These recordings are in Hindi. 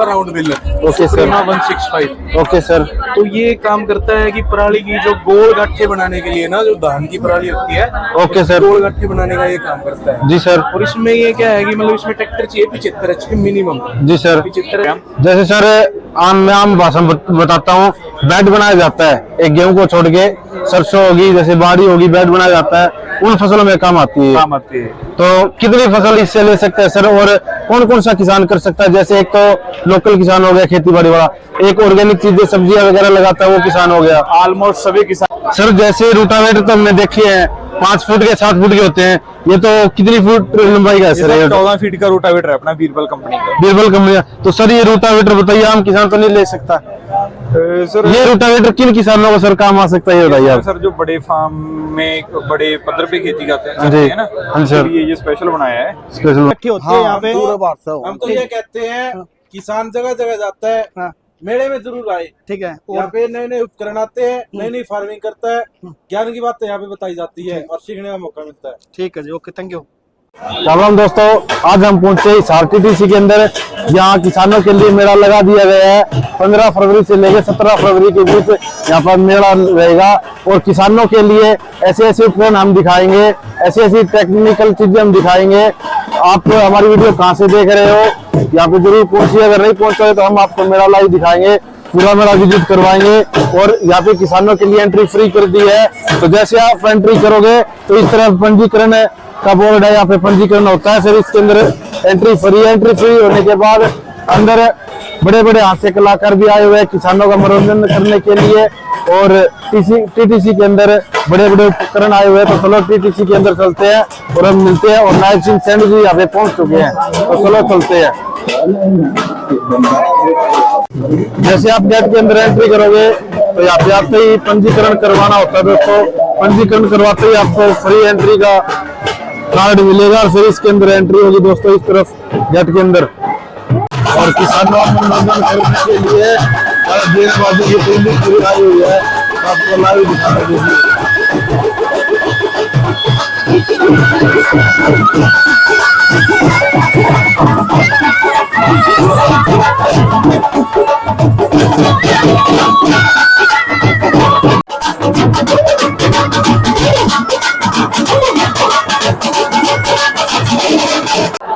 Round Miller. Okay sir. 165। Okay sir. तो ये काम करता है कि पराली की जो गोल गाठे बनाने के लिए ना, जो धान की पराली होती है, ओके सर। गोल गाठे बनाने का ये काम करता है। जी सर। और इसमें ये क्या है कि मतलब इसमें ट्रैक्टर चाहिए 75 HP मिनिमम। जी सर। 75। जैसे सर मैं आम भाषा में बताता हूँ, बेड बनाया जाता है एक गेहूं को छोड़ के, सरसों होगी जैसे बाड़ी होगी, बेड बनाया जाता है, उन फसलों में काम आती है। तो कितनी फसल इससे ले सकते हैं सर, और कौन कौन सा किसान कर सकता है? जैसे एक तो लोकल किसान हो गया खेती बाड़ी वाला, एक ऑर्गेनिक चीजें सब्जियां वगैरह लगाता है वो किसान हो गया। ऑलमोस्ट सभी किसान। सर जैसे रूटावेटर तो हमने देखी है 5 फुट के 7 फुट के होते हैं, ये तो कितनी फुट लंबाई का है सर? 14 फीट का रूटावेटर है अपना बीरबल कंपनी का। बीरबल कंपनी। तो सर ये रूटावेटर बताइए, आम किसान तो नहीं ले सकता सर? ये रूटावेटर किन किसानों को सर काम आ सकता है ये बताइए आप। सर जो बड़े फार्म में बड़े पद्धर पे खेती करते हैं ना, हाँ सर, ये स्पेशल बनाया है। स्पेशल होते हैं यहाँ पे। हम तो ये कहते हैं किसान जगह जगह जाता है, हाँ। मेले में जरूर आए। ठीक है। यहाँ पे नए नए उपकरण आते हैं, नई नई फार्मिंग करता है, ज्ञान की बातें यहाँ पे बताई जाती है और सीखने का मौका मिलता है। ठीक है जी, okay, thank you. Ram Ram दोस्तों, आज हम पहुंचे हिसार TTC के अंदर। यहाँ किसानों के लिए मेला लगा दिया गया है। 15 फरवरी से लेकर 17 फरवरी के बीच यहाँ पर मेला रहेगा और किसानों के लिए ऐसे ऐसे उपकरण हम दिखाएंगे, ऐसी ऐसी टेक्निकल चीजें हम दिखाएंगे। आप हमारी वीडियो कहाँ से देख रहे हो, यहाँ पे जरूर पहुंचिए। अगर नहीं पहुंचे तो हम आपको मेला लाइव दिखाएंगे, पूरा मेला विजिट करवाएंगे। और यहाँ पे किसानों के लिए एंट्री फ्री कर दी है। तो जैसे आप एंट्री करोगे तो इस तरह पंजीकरण का बोर्ड है, यहाँ पे पंजीकरण होता है। फिर इसके अंदर एंट्री फ्री है। एंट्री फ्री होने के बाद अंदर बड़े बड़े हास्य कलाकार भी आए हुए हैं किसानों का मनोरंजन करने के लिए। और TTC के अंदर बड़े बड़े उपकरण आए हुए हैं। तो चलो TTC के अंदर चलते हैं और हम मिलते हैं। और नायक सिंह सैनी जी यहाँ पे पहुंच चुके हैं, तो चलो चलते हैं। जैसे आप गेट के अंदर एंट्री करोगे तो यहाँ पे आते ही पंजीकरण करवाना होता है दोस्तों। पंजीकरण करवाते ही आपको फ्री एंट्री का कार्ड मिलेगा और फिर इसके अंदर एंट्री होगी दोस्तों इस तरफ गेट के अंदर। और किसानों का मनोरंजन करने के लिए देशवासियों की टीम पूरी आई हुई है, आपको लाइव दिखाने के लिए।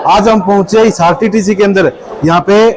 आज हम पहुंचे हिसार TTC के अंदर। यहाँ पे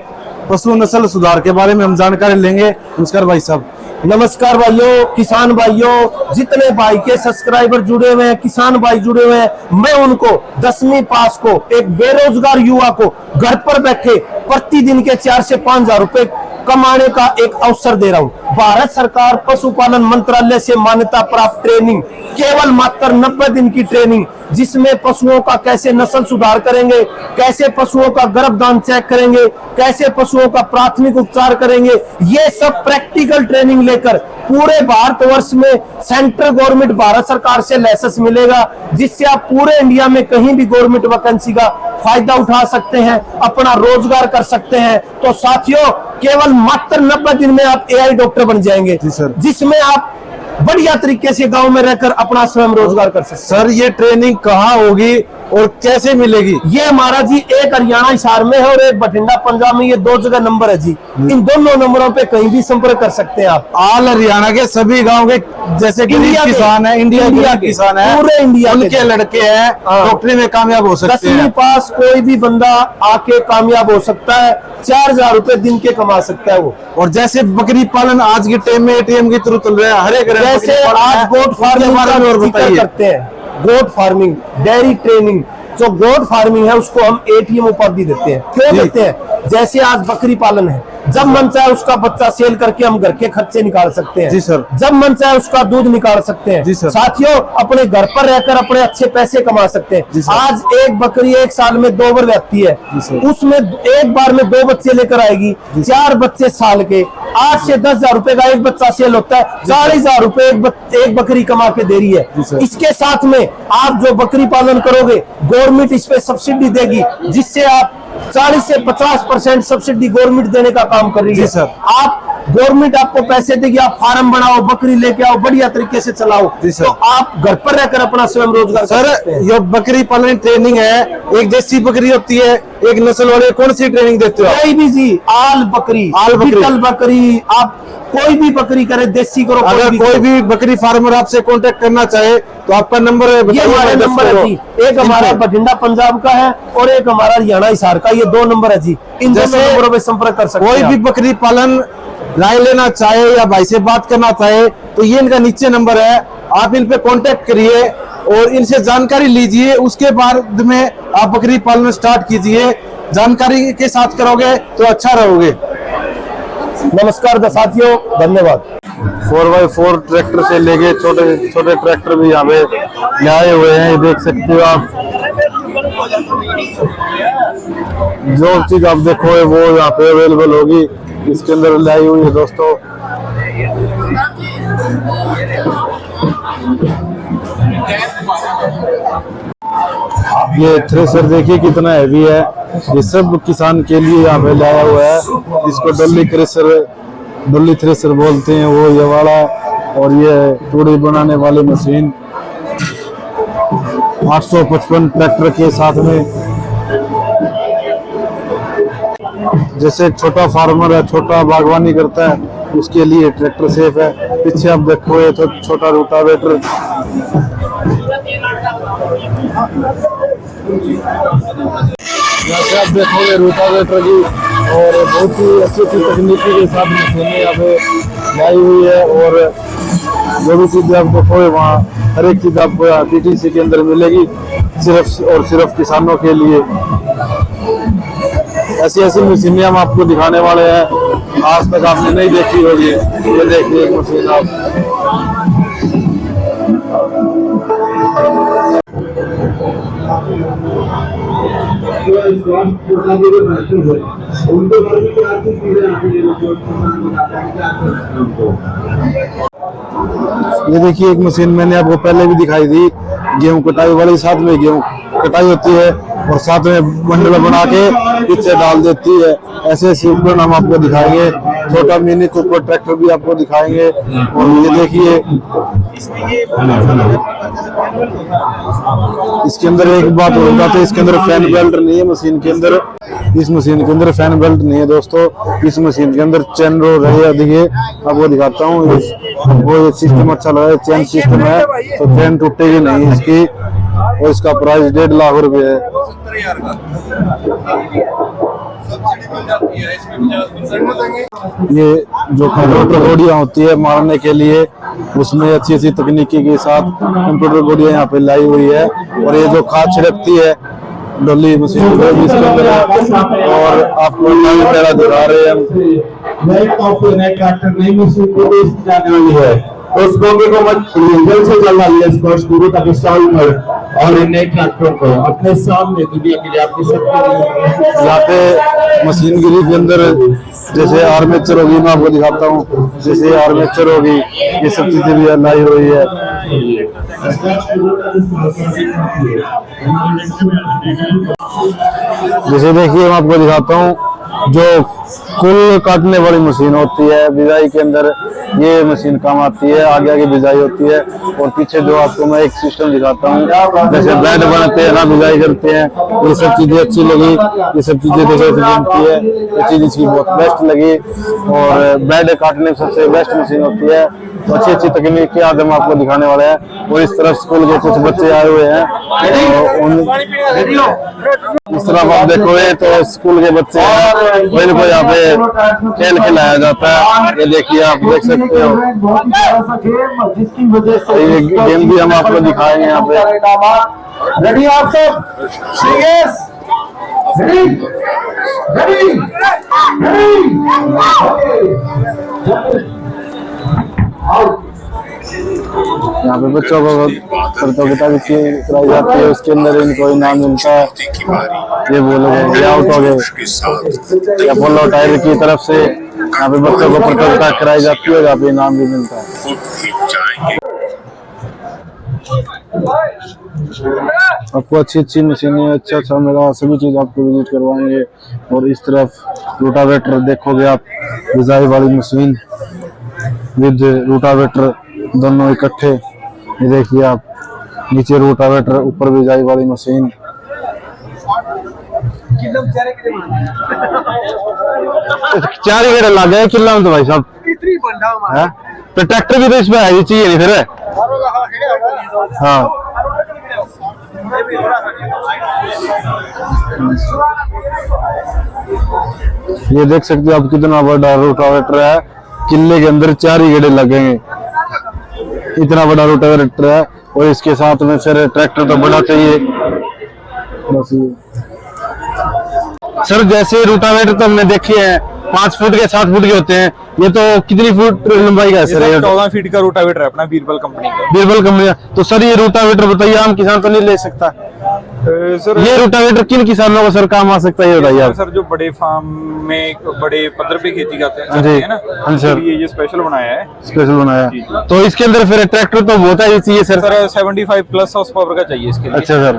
पशु नस्ल सुधार के बारे में हम जानकारी लेंगे। नमस्कार भाई साहब। नमस्कार भाइयों, किसान भाइयों, जितने भाई के सब्सक्राइबर जुड़े हुए हैं, किसान भाई जुड़े हुए हैं, मैं उनको 10वीं पास को एक बेरोजगार युवा को घर पर बैठे प्रतिदिन के 4 से 5 हजार रुपए कमाने का एक अवसर दे रहा हूं। भारत सरकार पशुपालन मंत्रालय से मान्यता प्राप्त ट्रेनिंग, केवल मात्र 90 दिन की ट्रेनिंग, जिसमें पशुओं का कैसे नस्ल सुधार करेंगे, कैसे पशुओं का गर्भधान चेक करेंगे, कैसे पशुओं का प्राथमिक उपचार करेंगे, ये सब प्रैक्टिकल ट्रेनिंग लेकर पूरे भारतवर्ष में सेंट्रल गवर्नमेंट भारत सरकार से लाइसेंस मिलेगा, जिससे आप पूरे इंडिया में कहीं भी गवर्नमेंट वैकेंसी का फायदा उठा सकते हैं, अपना रोजगार कर सकते हैं। तो साथियों, केवल मात्र 90 दिन में आप AI डॉक्टर बन जाएंगे, जिसमें आप बढ़िया तरीके से गांव में रहकर अपना स्वयं रोजगार कर सकते। सर ये ट्रेनिंग कहाँ होगी और कैसे मिलेगी? ये हमारा जी एक हरियाणा हिसार में है और एक बठिंडा पंजाब में, ये 2 जगह नंबर है जी। इन दोनों नंबरों पे कहीं भी संपर्क कर सकते हैं आप। ऑल हरियाणा के सभी गांव के जैसे गरीब किसान है, इंडिया के किसान है, पूरे इंडिया उनके लड़के हैं डॉक्टरी में कामयाब हो सकते हैं। 10वीं पास कोई भी बंदा आके कामयाब हो सकता है, 4000 रुपए दिन के कमा सकता है वो। और जैसे बकरी पालन आज के टाइम में ATM की थ्रू चल रहा है, हर एक जैसे आज गोट फार्मिंग और बताइए करते हैं, गोट फार्मिंग, डेयरी ट्रेनिंग, जो गोट फार्मिंग है उसको हम ATM उपाधि देते हैं। क्यों देते हैं? जैसे आज बकरी पालन है, जब मन चाहे उसका बच्चा सेल करके हम घर के खर्चे निकाल सकते हैं। जी सर। जब मन चाहे उसका दूध निकाल सकते हैं। जी सर। साथियों, अपने घर पर रहकर अपने अच्छे पैसे कमा सकते हैं। आज एक बकरी 1 साल में 2 बार रहती है, उसमें एक बार में 2 बच्चे लेकर आएगी, 4 बच्चे साल के, 8 से 10 हजार रुपए का एक बच्चा सेल होता है, 40,000 रुपए एक बकरी कमा के दे रही है। इसके साथ में आप जो बकरी पालन करोगे, गवर्नमेंट इस पे सब्सिडी देगी, जिससे आप 40 से 50% सब्सिडी गवर्नमेंट देने का काम कर रही है। सर। आप गवर्नमेंट आपको पैसे देगी, आप फार्म बनाओ, बकरी लेके आओ, बढ़िया तरीके से चलाओ, तो आप घर पर रहकर अपना स्वयं रोजगार कर सकते हैं। ये बकरी पालन ट्रेनिंग है, एक देसी बकरी होती है, एक नस्ल वाले, कौन सी ट्रेनिंग देते हो? कोई भी जी, आल बकरी, बीटल बकरी, आप कोई भी बकरी करे, देसी करो। अगर कोई भी बकरी फार्मर आपसे कांटेक्ट करना चाहे तो आपका नंबर ये हमारे नंबर है जी, एक हमारा बठिंडा पंजाब का है और एक हमारा हरियाणा हिसार का, ये 2 नंबर है जी। इन दोनों नंबरों पे संपर्क कर सकते हैं। कोई भी बकरी पालन राय लेना चाहे या भाई से बात करना चाहे तो ये इनका नीचे नंबर है, आप इन पे कांटेक्ट करिए और इनसे जानकारी लीजिए। उसके बाद में आप बकरी पालन स्टार्ट कीजिए, जानकारी के साथ करोगे तो अच्छा रहोगे। नमस्कार साथियों, धन्यवाद। 4x4 ट्रैक्टर से लेके छोटे छोटे ट्रैक्टर भी यहाँ पे लाए हुए हैं, ये देख सकते हो आप। जो चीज आप देखोगे वो यहाँ पे अवेलेबल होगी, इसके अंदर लाई हुई है दोस्तों। ये थ्रेसर देखिए कितना हैवी है, ये सब किसान के लिए यहाँ पे लाया हुआ है। इसको डोली थ्रेसर बोलते हैं, वो ये वाला। और ये तूड़ी बनाने वाली मशीन 855 ट्रैक्टर के साथ में। जैसे छोटा फार्मर है, छोटा बागवानी करता है, उसके लिए ट्रैक्टर सेफ है। पीछे आप देखो ये तो छोटा रोटावेटर, यहाँ से आप देखोगे रोटावेटर की, और बहुत ही अच्छी तकनीकी के साथ मशीनें यहाँ पे लाई हुई है। और जो भी चीजें आप देखोगे वहाँ हर एक चीज आपको टीटीसी के अंदर मिलेगी, सिर्फ और सिर्फ किसानों के लिए। ऐसी ऐसी मशीनें हम आपको दिखाने वाले हैं, आज तक आपने नहीं देखी होगी। ये देखिए एक मशीन आप, ये देखिए एक मशीन मैंने आपको पहले भी दिखाई थी, गेहूं कटाई वाली। साथ में गेहूं कटाई होती है और साथ में बंडल बना के पीछे डाल देती है। ऐसे ऐसे उपकरण हम आपको दिखाएंगे, छोटा मिनी कुकर ट्रैक्टर भी आपको दिखाएंगे। और ये देखिए इसके अंदर एक बात और बात है, इसके अंदर फैन बेल्ट नहीं है मशीन के अंदर। इस मशीन के अंदर फैन बेल्ट नहीं है दोस्तों, इस मशीन के अंदर चैन रो रही है। देखिए आपको दिखाता हूँ, वो ये सिस्टम अच्छा लगा है, चैन सिस्टम है, तो चैन टूटेगी नहीं इसकी। और इसका प्राइस 1.5 लाख रुपए है। ये जो कंप्यूटर गोड़ियाँ होती है मारने के लिए, उसमें अच्छी अच्छी तकनीकी के साथ कंप्यूटर गोड़ियाँ यहाँ पे लाई हुई है। और ये जो खाद छिड़कती है डोली मशीन इसके अंदर है। और आपको पहला दिखा रहे हैं उस बोगी को मत जल्द से जल्द आइए स्पर्श करो ताकि साल भर और इन नए ट्रैक्टर को अपने सामने दुनिया के लिए आपके सबके यहाँ पे मशीनगिरी के अंदर जैसे आर्मेचर होगी, मैं आपको दिखाता हूँ। जैसे आर्मेचर होगी, ये सब चीजें भी लाई हुई है। जैसे देखिए मैं आपको दिखाता हूँ, जो कुल काटने वाली मशीन होती है बिजाई के अंदर, ये मशीन काम आती है। आगे आगे बिजाई होती है और पीछे जो आपको मैं एक सिस्टम दिखाता हूँ, जैसे बेड बनाते हैं ना, बिजाई करते हैं। ये सब चीजें अच्छी लगी, ये सब चीजें देखो बनती है, ये चीज इसकी बहुत बेस्ट लगी। और बेड काटने में सबसे बेस्ट मशीन होती है। तो अच्छी अच्छी तकनीक के आज हम आपको दिखाने वाले हैं। और इस तरफ स्कूल के कुछ बच्चे आए हुए हैं, इस तरफ आप देखोगे तो स्कूल के बच्चे हैं, इनको यहाँ पे खेल खिलाया जाता है। ये देखिए आप देख सकते हो, ये गेम भी हम आपको दिखाएंगे यहाँ पे। रेडी आप सब? सीरियस? रेडी? रेडी? यहाँ पे बच्चों को प्रतियोगिता भी कराई जाती है, उसके अंदर इनको इनाम मिलता है। ये बोल गए, ये आउट हो गए। अपोलो टायर की तरफ से यहाँ पे बच्चों को प्रतियोगिता कराई जाती है, यहाँ पे इनाम भी मिलता है। आपको अच्छी अच्छी मशीनें, अच्छा मेरा सभी चीज आपको विजिट करवाएंगे। और इस तरफ रोटावेटर देखोगे आप, बिजाई वाली मशीन विद रोटावेटर दोनों इकट्ठे। ये देखिए आप, नीचे रोटावेटर, ऊपर बिजाई वाली मशीन। चार ही गेड़े लग गए किला में तो भाई साहब है? तो ट्रैक्टर भी तो इसमें है, ये चाहिए नहीं फिर। हाँ ये देख सकते हो आप कितना बड़ा रोटावेटर है, किले के अंदर 4 ही गेड़े लगेंगे, इतना बड़ा रोटावेटर है। और इसके साथ में सर ट्रैक्टर तो बड़ा चाहिए बस ये। सर जैसे रोटावेटर तो हमने देखे हैं 5 फुट के 7 फुट के होते हैं, ये तो कितनी फुट लंबाई का है सर? 14 फीट का रोटावेटर है अपना, बीरबल कंपनी का। बीरबल कंपनी। तो सर ये रोटावेटर बताइए, आम किसान तो नहीं ले सकता सर? ये रोटावेटर किन किसानों को सर काम आ सकता है, ये बताइए आप। सर जो बड़े फार्म में बड़े पद्धर पे खेती करते हाँ जी, हैं ना, हाँ सर, ये स्पेशल बनाया है। स्पेशल बनाया तो इसके अंदर फिर ट्रैक्टर तो बहुत ही चाहिए sir? Sir 75 plus horse power का चाहिए इसके लिए। अच्छा सर,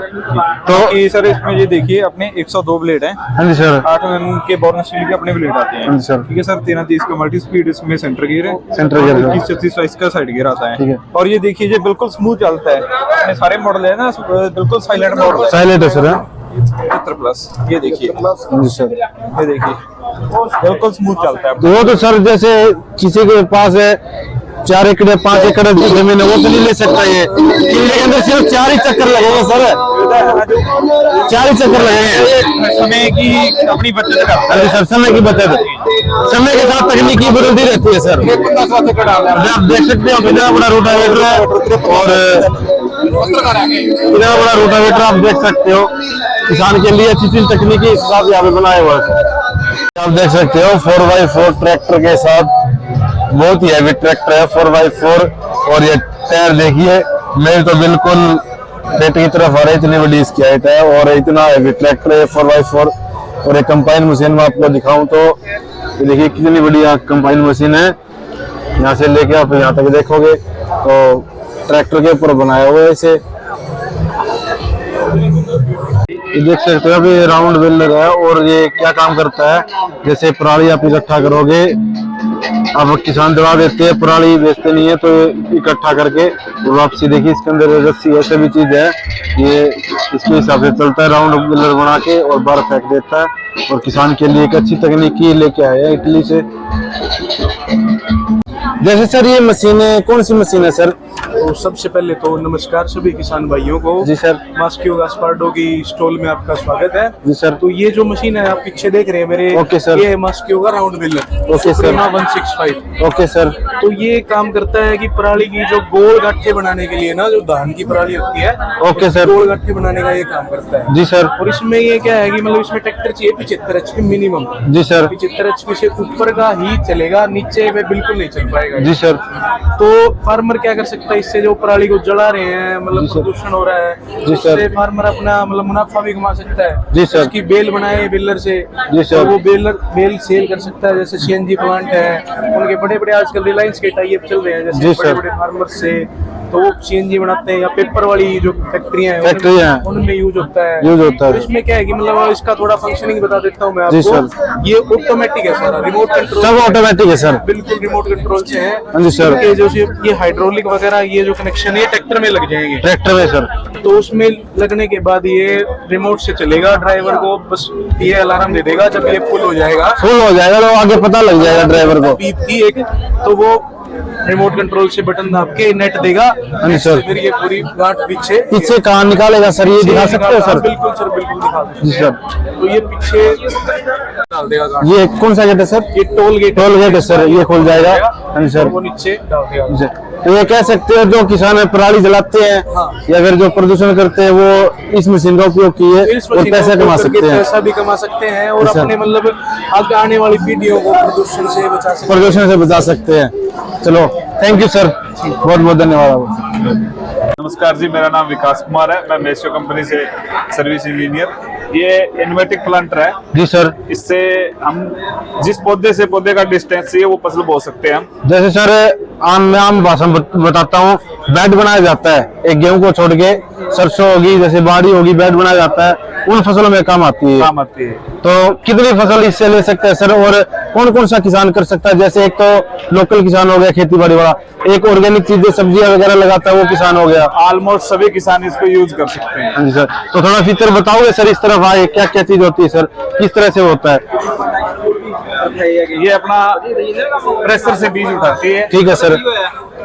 तो ये सर इसमें ये देखिए अपने 102 ब्लेड हैं। हाँ जी सर, 8 mm के बोर्न स्टील के अपने ब्लेड आते हाँ हैं। जी सर, ठीक है सर, 13-30 का मल्टी स्पीड, इसमें सेंटर गियर है, सेंटर गियर है, 21-36 का साइड गियर आता ठीक है। है। और ये देखिए ये बिल्कुल स्मूथ चलता है, अपने सारे मॉडल है ना बिल्कुल साइलेंट मॉडल है। साइलेंट है सर। 75 प्लस, ये देखिए, हाँ जी सर, ये देखिए बिल्कुल स्मूथ चलता है। तो वो तो सर जैसे किसी के पास है 4 एकड़ 5 एकड़ जमीन है, वो तो नहीं ले सकता। ये किले के अंदर सिर्फ 4 ही चक्कर लगेंगे सर, 4 ही चक्कर लगेंगे। समय की अपनी बचत का। अरे सर समय की बचत, समय के साथ तकनीकी बदलती रहती है सर। आप देख सकते हो कितना बड़ा रोटावेटर है, और इतना बड़ा रोटावेटर आप देख सकते हो, किसान के लिए अच्छी चीज तकनीकी हिसाब से यहाँ पे बनाया हुआ है। आप देख सकते हो 4x4 ट्रैक्टर के साथ, बहुत ही हैवी ट्रैक्टर है 4x4। और ये टायर देखिए, मेरे तो बिल्कुल पेट की तरफ आ रहा है, इतनी बड़ी इसकी हाइट है और इतना हैवी ट्रैक्टर है 4x4। और एक कंपाइन मशीन में आपको दिखाऊं तो ये देखिए कितनी बड़ी कंपाइन मशीन है, यहाँ से लेके आप यहाँ तक देखोगे तो ट्रैक्टर के ऊपर बनाया हुआ है इसे। ये देख सकते हो अभी राउंड बेलर है, और ये क्या काम करता है, जैसे पराली आप इकट्ठा करोगे, अब किसान दबा देते हैं, पराली बेचते नहीं है, तो इकट्ठा करके वापसी देखिए इसके अंदर रस्सी है, सभी चीज है, ये इसके हिसाब से चलता है, राउंड बेलर बना के और बाहर फेंक देता है। और किसान के लिए एक अच्छी तकनीकी लेके आए हैं इटली से। जैसे सर ये मशीनें कौन सी मशीन है सर? तो सबसे पहले तो नमस्कार सभी किसान भाइयों को। जी सर। मास्कियो गास्पार्डो की स्टॉल में आपका स्वागत है। जी सर। तो ये जो मशीन है आप पीछे देख रहे हैं मेरे, ओके सर, ये है मास्कियो का round baler. Okay sir. 165। Okay sir. तो ये काम करता है कि पराली की जो गोल गाठे बनाने के लिए ना, जो धान की पराली होती है, ओके सर, गोल गाठे बनाने का ये काम करता है। जी सर। और इसमें ये क्या है कि मतलब इसमें ट्रैक्टर चाहिए 75 HP मिनिमम। जी सर। 75 HP से ऊपर का ही चलेगा, नीचे में बिल्कुल नहीं चल पाएगा। जी सर। तो फार्मर क्या कर सकता है, इससे जो पराली को जला रहे हैं, मतलब प्रदूषण हो रहा है, जी सर, उससे फार्मर अपना मतलब मुनाफा भी कमा सकता है। जी सर। उसकी बेल बनाए बेलर से, जी सर, तो वो बेल सेल कर सकता है। जैसे CNG प्लांट है, उनके बड़े बड़े आजकल रिलायंस के टाइप चल रहे हैं, जैसे बड़े बड़े फार्मर से, तो वो CNG बनाते हैं, या पेपर वाली जो फैक्ट्रियां हैं उनमें यूज होता है। तो इसमें क्या है कि मतलब इसका थोड़ा फंक्शनिंग बता देता हूँ मैं आपको। ये ऑटोमेटिक है सारा, रिमोट कंट्रोल, सब ऑटोमेटिक है सर, बिल्कुल रिमोट कंट्रोल से है। हाँ जी सर। जो ये हाइड्रोलिक वगैरह ये जो कनेक्शन है ट्रैक्टर में लग जाएंगे, ट्रैक्टर में सर। तो उसमें लगने के बाद ये रिमोट से चलेगा, ड्राइवर को बस ये अलार्म दे देगा जब ये फुल हो जाएगा, तो आगे पता लग जाएगा ड्राइवर को, बीप की एक, तो वो रिमोट कंट्रोल से बटन दाब के नेट देगा। हाँ सर। फिर ये पूरी गांठ पीछे कहाँ निकालेगा सर, ये दिखा सकते हो सर? बिल्कुल सर, बिल्कुल दिखा जी सकते हैं। सर। तो ये पीछे डाल देगा गांठ। ये कौन सा गेट है सर? ये टोल गेट है सर, ये खुल जाएगा। हाँ सर। वो नीचे डाल देगा। तो ये कह सकते हो जो किसान पराली जलाते हैं, या फिर जो प्रदूषण करते हैं, वो इस मशीन का उपयोग किए और पैसा कमा सकते हैं, पैसा भी कमा सकते हैं, और अपने मतलब आगे आने वाली पीढ़ियों को प्रदूषण से बचा सकते हैं। चलो थैंक यू सर, बहुत बहुत धन्यवाद। नमस्कार जी, मेरा नाम विकास कुमार है, मैं मेस्यो कंपनी से सर्विस इंजीनियर। ये इन्वेटिक प्लांटर है जी सर। इससे हम जिस पौधे से पौधे का डिस्टेंस चाहिए वो फसल बो सकते हैं हम। जैसे सर आम भाषा में बताता हूँ, बेड बनाया जाता है। एक गेहूं को छोड़ के सरसों होगी, जैसे बाड़ी होगी, बेड बनाया जाता है, उन फसलों में काम आती है। तो कितनी फसल इससे ले सकते हैं सर, और कौन कौन सा किसान कर सकता है? जैसे एक तो लोकल किसान हो गया खेती बाड़ी वाला, एक ऑर्गेनिक चीजें सब्जियां वगैरह लगाता है वो किसान हो गया। ऑलमोस्ट सभी किसान इसको यूज कर सकते हैं। हाँ जी सर, तो थोड़ा फीचर बताओगे सर इस तरफ आए, क्या क्या चीज होती है सर, किस तरह से होता है? ये अपना प्रेशर से बीज उठाती है, ठीक है सर।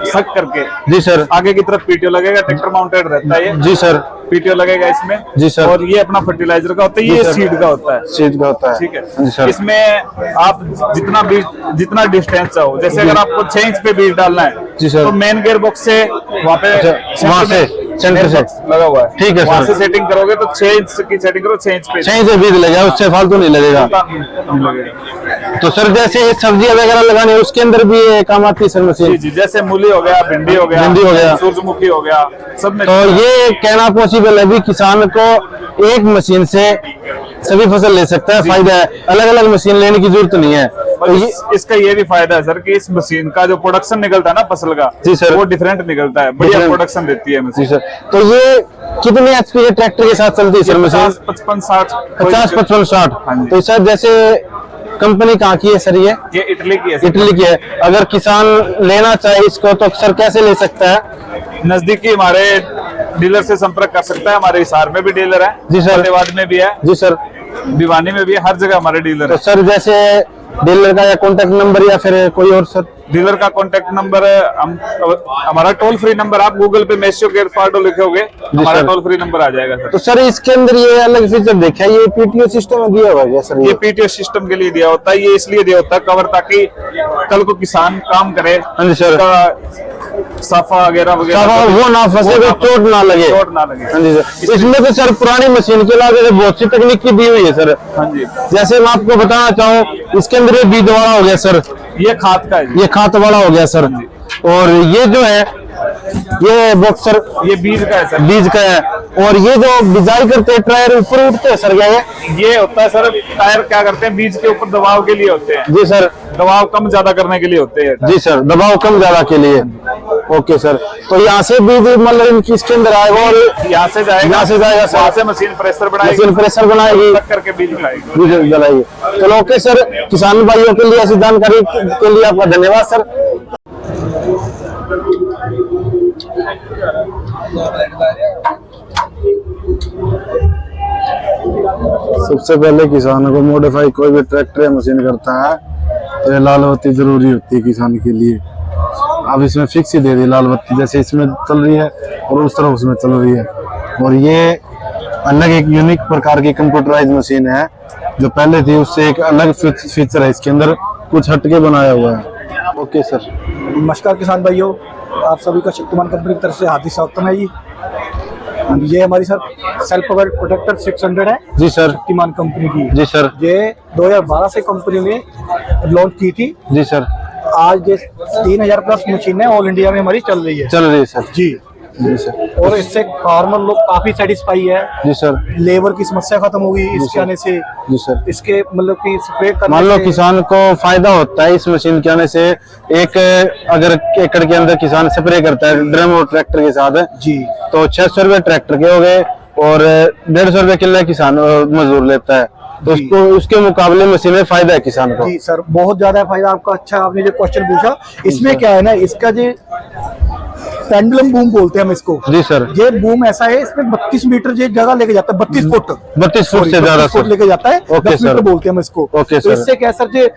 सक करके। जी सर। आगे की तरफ पीटीओ लगेगा, ट्रैक्टर माउंटेड रहता है ये। जी सर। पीटीओ लगेगा इसमें। जी सर। और ये अपना फर्टिलाइजर का होता है, ये सीड का होता है। सीड का होता है, ठीक जी है। सर। इसमें आप जितना डिस्टेंस चाहो, जैसे अगर आपको 6 इंच पे बीज डालना है, जी सर, तो मेन गियर बॉक्स से वहाँ पे वहाँ से सेंटर से लगा हुआ है, ठीक है वहाँ सर। से सेटिंग करोगे तो 6 इंच की सेटिंग करो, 6 इंच पे 6 इंच बीज लगेगा, उससे फालतू नहीं लगेगा। तो सर जैसे सब्जियां वगैरह लगानी है उसके अंदर भी ये काम आती है सर मशीन? जी जी, जैसे मूली हो गया, भिंडी हो गया, सूरजमुखी हो गया, सब में। तो ये कहना पॉसिबल है भी किसान को एक मशीन से सभी फसल ले सकता है, फायदा है, अलग अलग मशीन लेने की जरूरत नहीं है। तो इसका ये भी फायदा है सर कि इस मशीन का जो प्रोडक्शन निकलता है ना फसल का, जी सर, वो डिफरेंट निकलता है, बढ़िया प्रोडक्शन देती है मशीन। जी सर। तो ये कितने एचपी के ट्रैक्टर के साथ चलती है सर मशीन? 50-55-60। 50-55-60। तो सर जैसे कंपनी कहाँ की है सर? ये इटली की है। इटली की है। अगर किसान लेना चाहे इसको तो सर कैसे ले सकता है? नजदीकी हमारे डीलर से संपर्क कर सकता है। हमारे हिसार में भी डीलर है, जी सर, फतेहाबाद में भी है, जी सर, भिवानी में भी है, हर जगह हमारे डीलर तो है। सर जैसे डीलर का या कॉन्टेक्ट नंबर या फिर कोई और सर? डीलर का कॉन्टेक्ट नंबर हमारा टोल फ्री नंबर, आप गूगल पे मेस्यो केयर फार्डो लिखोगे, हमारा टोल फ्री नंबर आ जाएगा सर। तो सर इसके अंदर ये अलग फीचर देखा, ये पीटीओ सिस्टम में दिया हुआ है सर? ये पीटीओ सिस्टम के लिए दिया होता है, ये इसलिए दिया होता है कवर, ताकि कल को किसान काम करे, हाँ जी सर, साफा वगैरह वो ना फंसे, चोट ना लगे। हाँ जी सर। इसमें तो सर पुरानी मशीन के अलावा बहुत सी तकनीक की दी हुई है सर। हाँ जी। जैसे मैं आपको बताना चाहूँ, इसके अंदर ये बीज वाला हो गया सर, ये खाद का है, ये खाद वाला हो गया सर, और ये जो है ये बॉक्सर, ये बीज का है सर, बीज का है। और ये जो बिजाई करते हैं टायर ऊपर उठते हैं सर, क्या ये होता है सर? टायर क्या करते हैं, बीज के ऊपर दबाव के लिए होते हैं। जी सर, दबाव कम ज्यादा करने के लिए होते हैं। जी सर, दबाव कम ज्यादा के लिए। ओके सर, तो यहाँ से बीज मतलब इसके अंदर आएगा और यहाँ से जाएगा, यहाँ से जाएगा सर, वहाँ से मशीन प्रेशर बनाएगी, मशीन प्रेशर बनाएगी, करके बीज बनाएगी, बीज जलाएगी। चलो ओके सर, किसान भाइयों के लिए ऐसी जानकारी के लिए आपका धन्यवाद सर। सबसे पहले किसानों को मॉडिफाई कोई भी ट्रैक्टर या मशीन करता है तो ये लाल बत्ती जरूरी होती है किसान के लिए। अब इसमें फिक्स ही दे दी लाल बत्ती, जैसे इसमें चल रही है और उस तरफ उसमें चल रही है। और ये अलग एक यूनिक प्रकार की कंप्यूटराइज मशीन है, जो पहले थी उससे एक अलग फीचर है इसके अंदर, कुछ हटके बनाया हुआ है। Okay sir. नमस्कार किसान भाइयों, आप सभी का शक्तिमान कंपनी की तरफ से हार्दिक स्वागत है जी। ये हमारी सर सेल्फ पावर प्रोटेक्टर 600 है जी सर, शक्तिमान कंपनी की। जी सर। ये 2012 से कंपनी ने लॉन्च की थी जी सर। आज ये 3000 प्लस मशीनें ऑल इंडिया में हमारी चल रही है सर। जी जी सर। और इससे फार्मर लोग काफी सेटिस्फाई है जी सर। लेबर की समस्या खत्म होगी इसके आने से। जी सर। इसके मतलब कि स्प्रे करने मान लो से किसान को फायदा होता है इस मशीन के आने से। एक अगर एकड़ के अंदर किसान स्प्रे करता है ड्रम और ट्रैक्टर के साथ जी, तो 600 रुपए ट्रैक्टर के हो गए और 150 रुपए किलो किसान मजदूर लेता है, तो उसको उसके मुकाबले मशीन में फायदा है किसान को। जी सर, बहुत ज्यादा फायदा आपका। अच्छा आपने जो क्वेश्चन पूछा, इसमें क्या है ना, इसका जो पेंडुलम बूम बोलते हैं हम इसको। जी सर। ये बूम ऐसा है, इसमें 32 मीटर ये जगह लेके जाता है, 32 फुट 32 फुट से ज्यादा फुट लेके जाता है। Okay 10 metre sir. बोलते हैं हम इसको। ओके तो सर। इससे क्या सर, ये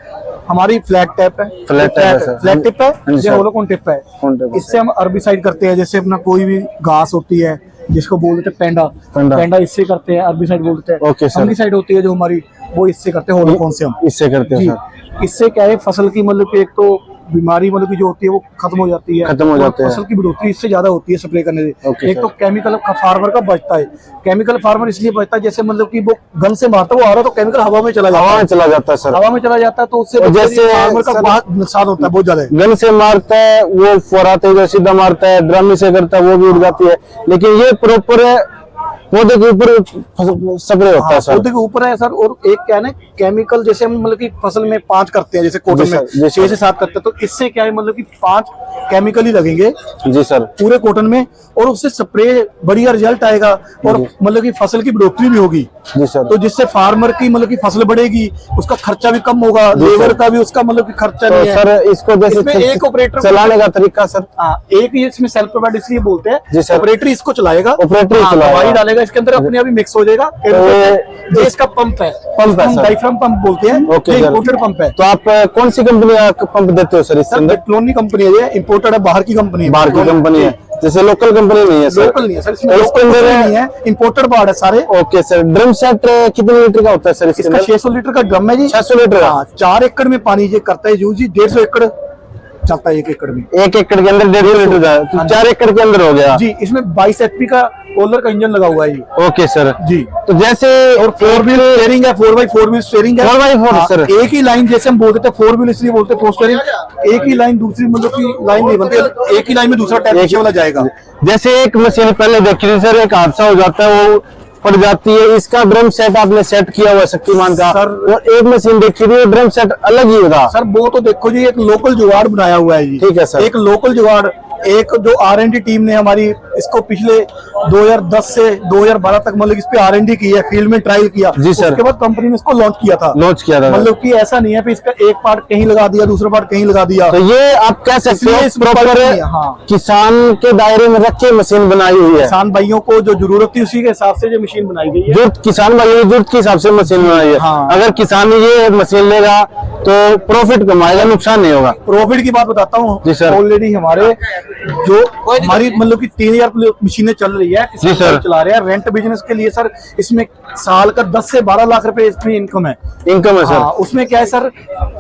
हमारी फ्लैट टैप है, फ्लैट टैप है सर। फ्लैट टिप है, हाँ जी ये सर। होलोकोन टिप है। कौन टिप है? इससे हम अर्बिसाइड करते हैं, जैसे अपना कोई भी घास होती है जिसको बोलते हैं पेंडा, पेंडा इससे करते हैं, अर्बिसाइड बोलते हैं। Okay sir. फंगिसाइड होती है जो हमारी, वो इससे करते हैं, होलोकोन से हम इससे करते हैं जी। सर। इससे क्या है, फसल की मतलब कि एक तो बीमारी मतलब की जो होती है वो खत्म हो जाती है, खत्म हो और जाते हैं। फसल की बढ़ोतरी इससे ज्यादा होती है स्प्रे करने से। ओके एक सर। तो केमिकल का फार्मर का बचता है, केमिकल फार्मर इसलिए बचता है जैसे मतलब कि वो गन से मारता है, वो आ रहा तो केमिकल हवा में चला जाता हवा है, में चला जाता है सर। हवा में चला जाता है, तो उससे जैसे फार्मर का सर- बहुत नुकसान होता है, बहुत ज्यादा। गन से मारता है वो फौराते जो सीधा मारता है, ड्रम से करता है वो भी उड़ जाती है। लेकिन ये प्रॉपर पौधे के ऊपर स्प्रे होता है सर। पौधे के ऊपर है सर। और एक क्या है ना, केमिकल जैसे हम मतलब कि फसल में 5 करते हैं, जैसे कॉटन जी में सर, जी 6 से 7 करते हैं, तो इससे क्या है मतलब कि 5 केमिकल ही लगेंगे जी सर। पूरे कॉटन में, और उससे स्प्रे बढ़िया रिजल्ट आएगा और मतलब कि फसल की बढ़ोतरी भी होगी जी सर। तो जिससे फार्मर की मतलब कि फसल बढ़ेगी, उसका खर्चा भी कम होगा, लेबर का भी उसका मतलब कि खर्चा तो नहीं है। सर इसको जैसे इसमें एक ऑपरेटर चलाने का तरीका सर, एक ही इसमें सेल्फ प्रोवाइड इसलिए बोलते जी हैं, सर। ऑपरेटर इसको चलाएगा, ऑपरेटर ही चलाएगा। दवाई डालेगा इसके अंदर, अपने आप ही मिक्स हो जाएगा। ये इसका पंप है, पंप है सर। डायफ्राम पंप बोलते हैं, ओके ये सर। इंपोर्टेड पंप है। तो आप कौन सी कंपनी का पंप देते हो सर इसके सर अंदर? बेटलोनी कंपनी है, ये इंपोर्टेड है, बाहर की कंपनी है। बाहर की कंपनी है, जैसे लोकल कंपनी नहीं है सर? लोकल नहीं है सर, इसमें तो लोकल इसके अंदर नहीं है, इंपोर्टेड बाहर है सारे। Okay sir. ड्रम सेट कितने लीटर का होता है सर इसके इसका अंदर? 600 लीटर का ड्रम है जी। 600 लीटर? 4 एकड़ में पानी ये करता है यूज जी। 150 एकड़ चलता है 1 एकड़ में। 1 एकड़ के अंदर 150 लीटर का, तो 4 एकड़ के अंदर हो गया जी। इसमें 22 HP का कोलर का इंजन लगा हुआ है ये। ओके सर जी। तो जैसे और 4 व्हील स्टीयरिंग है, 4x4 व्हील स्टीयरिंग है। 4x4 sir. एक ही लाइन, जैसे हम बोलते थे 4 व्हील इसलिए बोलते हैं 4 स्टीयरिंग, एक ही लाइन, दूसरी मतलब की लाइन नहीं बनती, एक ही लाइन में दूसरा टायर पीछे वाला जाएगा। जैसे एक मशीन पहले देखी थी सर, एक हादसा हो जाता है, वो पड़ जाती है, इसका ड्रम सेट आपने सेट किया हुआ है शक्तिमान का सर। और एक मशीन देखी थी ड्रम सेट अलग ही था सर वो तो देखो जी, एक लोकल जुगाड़ बनाया हुआ है जी। ठीक है सर। एक लोकल जुगाड़, एक जो R&D टीम ने हमारी इसको पिछले 2010 से 2012 तक मतलब इस पे R&D की है, फील्ड में ट्रायल किया जी सर। उसके बाद कंपनी ने इसको लॉन्च किया था। लॉन्च किया था मतलब कि ऐसा नहीं है कि इसका एक पार्ट कहीं लगा दिया, दूसरा पार्ट कहीं लगा दिया। तो ये आप कह सकते इसलिए हो इस प्रॉपर प्रकार की, हाँ। किसान के दायरे में रख के मशीन बनाई हुई है। किसान भाइयों को जो जरूरत थी उसी के हिसाब से जो मशीन बनाई गई है। जरूरत किसान भाइयों की जरूरत के हिसाब से मशीन बनाई है। हाँ। अगर किसान ये मशीन लेगा तो प्रॉफिट कमाएगा, नुकसान नहीं होगा। प्रॉफिट की बात बताता हूँ जी सर। ऑलरेडी हमारे जो हमारी मतलब कि 3000 मशीनें चल रही है, जी सर। चला रहे हैं रेंट बिजनेस के लिए सर। इसमें साल का 10 से 12 लाख रुपए इसमें इनकम है। इनकम है सर। हाँ, उसमें क्या है सर,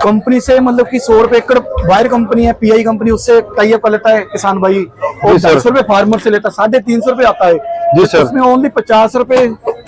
कंपनी से मतलब कि 100 रुपए एकड़ वायर कंपनी है, PI कंपनी, उससे टाई अप कर लेता है किसान भाई, और जी सर। 250 रुपए फार्मर से लेता है, 350 रुपए आता है जी सर। उसमें ओनली 50 रुपए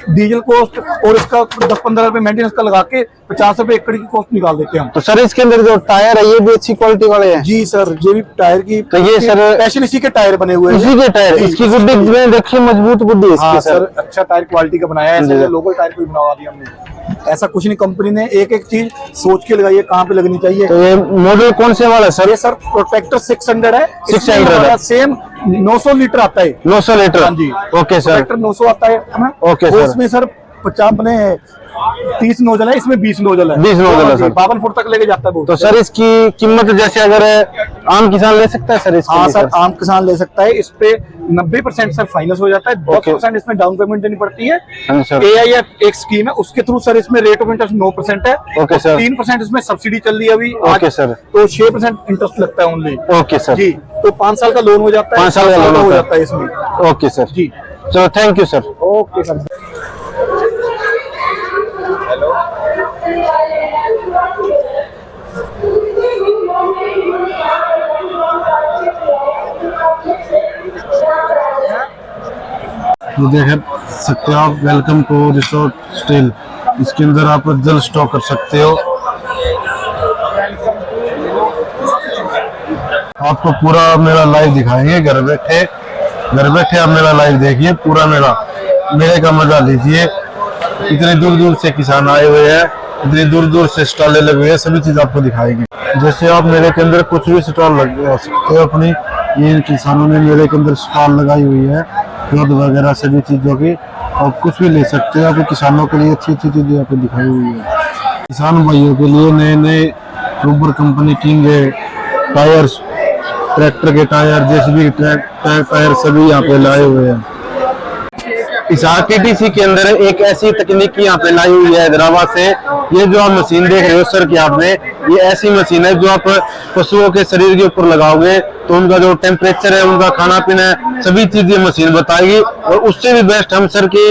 डीजल कॉस्ट और इसका 10-15 रुपए मेंटेनेंस का लगा के 50 रुपए एकड़ की कॉस्ट निकाल देते हैं हम। तो सर इसके अंदर जो टायर है ये भी अच्छी क्वालिटी वाले हैं? जी सर, ये भी टायर की, तो ये सर स्पेशल इसी के टायर बने हुए हैं। इसी के टायर, जी, इसकी गुड्डी में देखिए, मजबूत गुड्डी है इसकी हाँ सर। सर, अच्छा टायर क्वालिटी का बनाया है, जी। ऐसे लोकल टायर को भी बनवा दिया हमने। ऐसा कुछ नहीं, कंपनी ने एक एक चीज सोच के लगाई है कहाँ पे लगनी चाहिए। तो ये मॉडल कौन से वाला है सर? ये सर प्रोटेक्टर 600 है। 600 है। सेम 900 लीटर आता है। 900 लीटर? हाँ जी। Okay sir. प्रोटेक्टर 900 आता है हमें। Okay sir. उसमें सर 30 नोजल है, इसमें 20 नोजल है। 20 नोजल है सर। 52 फुट तक लेके जाता है वो। तो सर इसकी कीमत जैसे अगर आम किसान ले सकता है सर इसके हाँ लिए सर, आम किसान ले सकता है। इस पे 90% सर फाइनेंस हो जाता है, ओके। 10% इसमें डाउन पेमेंट देनी पड़ती है। हाँ सर। AIF एक स्कीम है, उसके थ्रू सर इसमें रेट ऑफ इंटरेस्ट 9% है। Okay sir. 3% इसमें सब्सिडी चल रही है अभी आज, ओके सर। तो 6% इंटरेस्ट लगता है ओनली। Okay sir. जी, तो 5 साल का लोन हो जाता है। 5 साल का लोन हो होता है। जाता है इसमें। ओके सर जी, चलो thank you sir. Okay sir. ये देख सकते हो आप, वेलकम टू रिसोर्ट स्टील। इसके अंदर आप जल स्टॉक कर सकते हो। आपको पूरा मेला लाइव दिखाएंगे, घर बैठे आप मेला लाइव देखिए, पूरा मेले का मजा लीजिए। इतने दूर दूर से किसान आए हुए हैं, इतनी दूर दूर से स्टॉलें लगे हुए हैं, सभी चीज आपको दिखाएंगे। जैसे आप मेले के अंदर कुछ भी स्टॉल लगा सकते हो अपनी। ये किसानों ने मेले के अंदर स्टॉल लगाई हुई है, दूध वगैरह सभी चीजों की, और कुछ भी ले सकते हो। आपको किसानों के लिए अच्छी अच्छी चीजें आपको दिखाई हुई है। किसान भाइयों के लिए नए नए रूबर कंपनी किंग टायर्स, ट्रैक्टर के टायर, जेसीबी टायर सभी यहाँ पे लाए हुए हैं। इस RTTC के अंदर एक ऐसी तकनीक यहाँ पे लाई हुई है हैदराबाद से। ये जो आप मशीन देख रहे हो सर कि आपने, ये ऐसी मशीन है जो आप पशुओं के शरीर के ऊपर लगाओगे तो उनका जो टेम्परेचर है, उनका खाना पीना है, सभी चीज ये मशीन बताएगी। और उससे भी बेस्ट हम सर की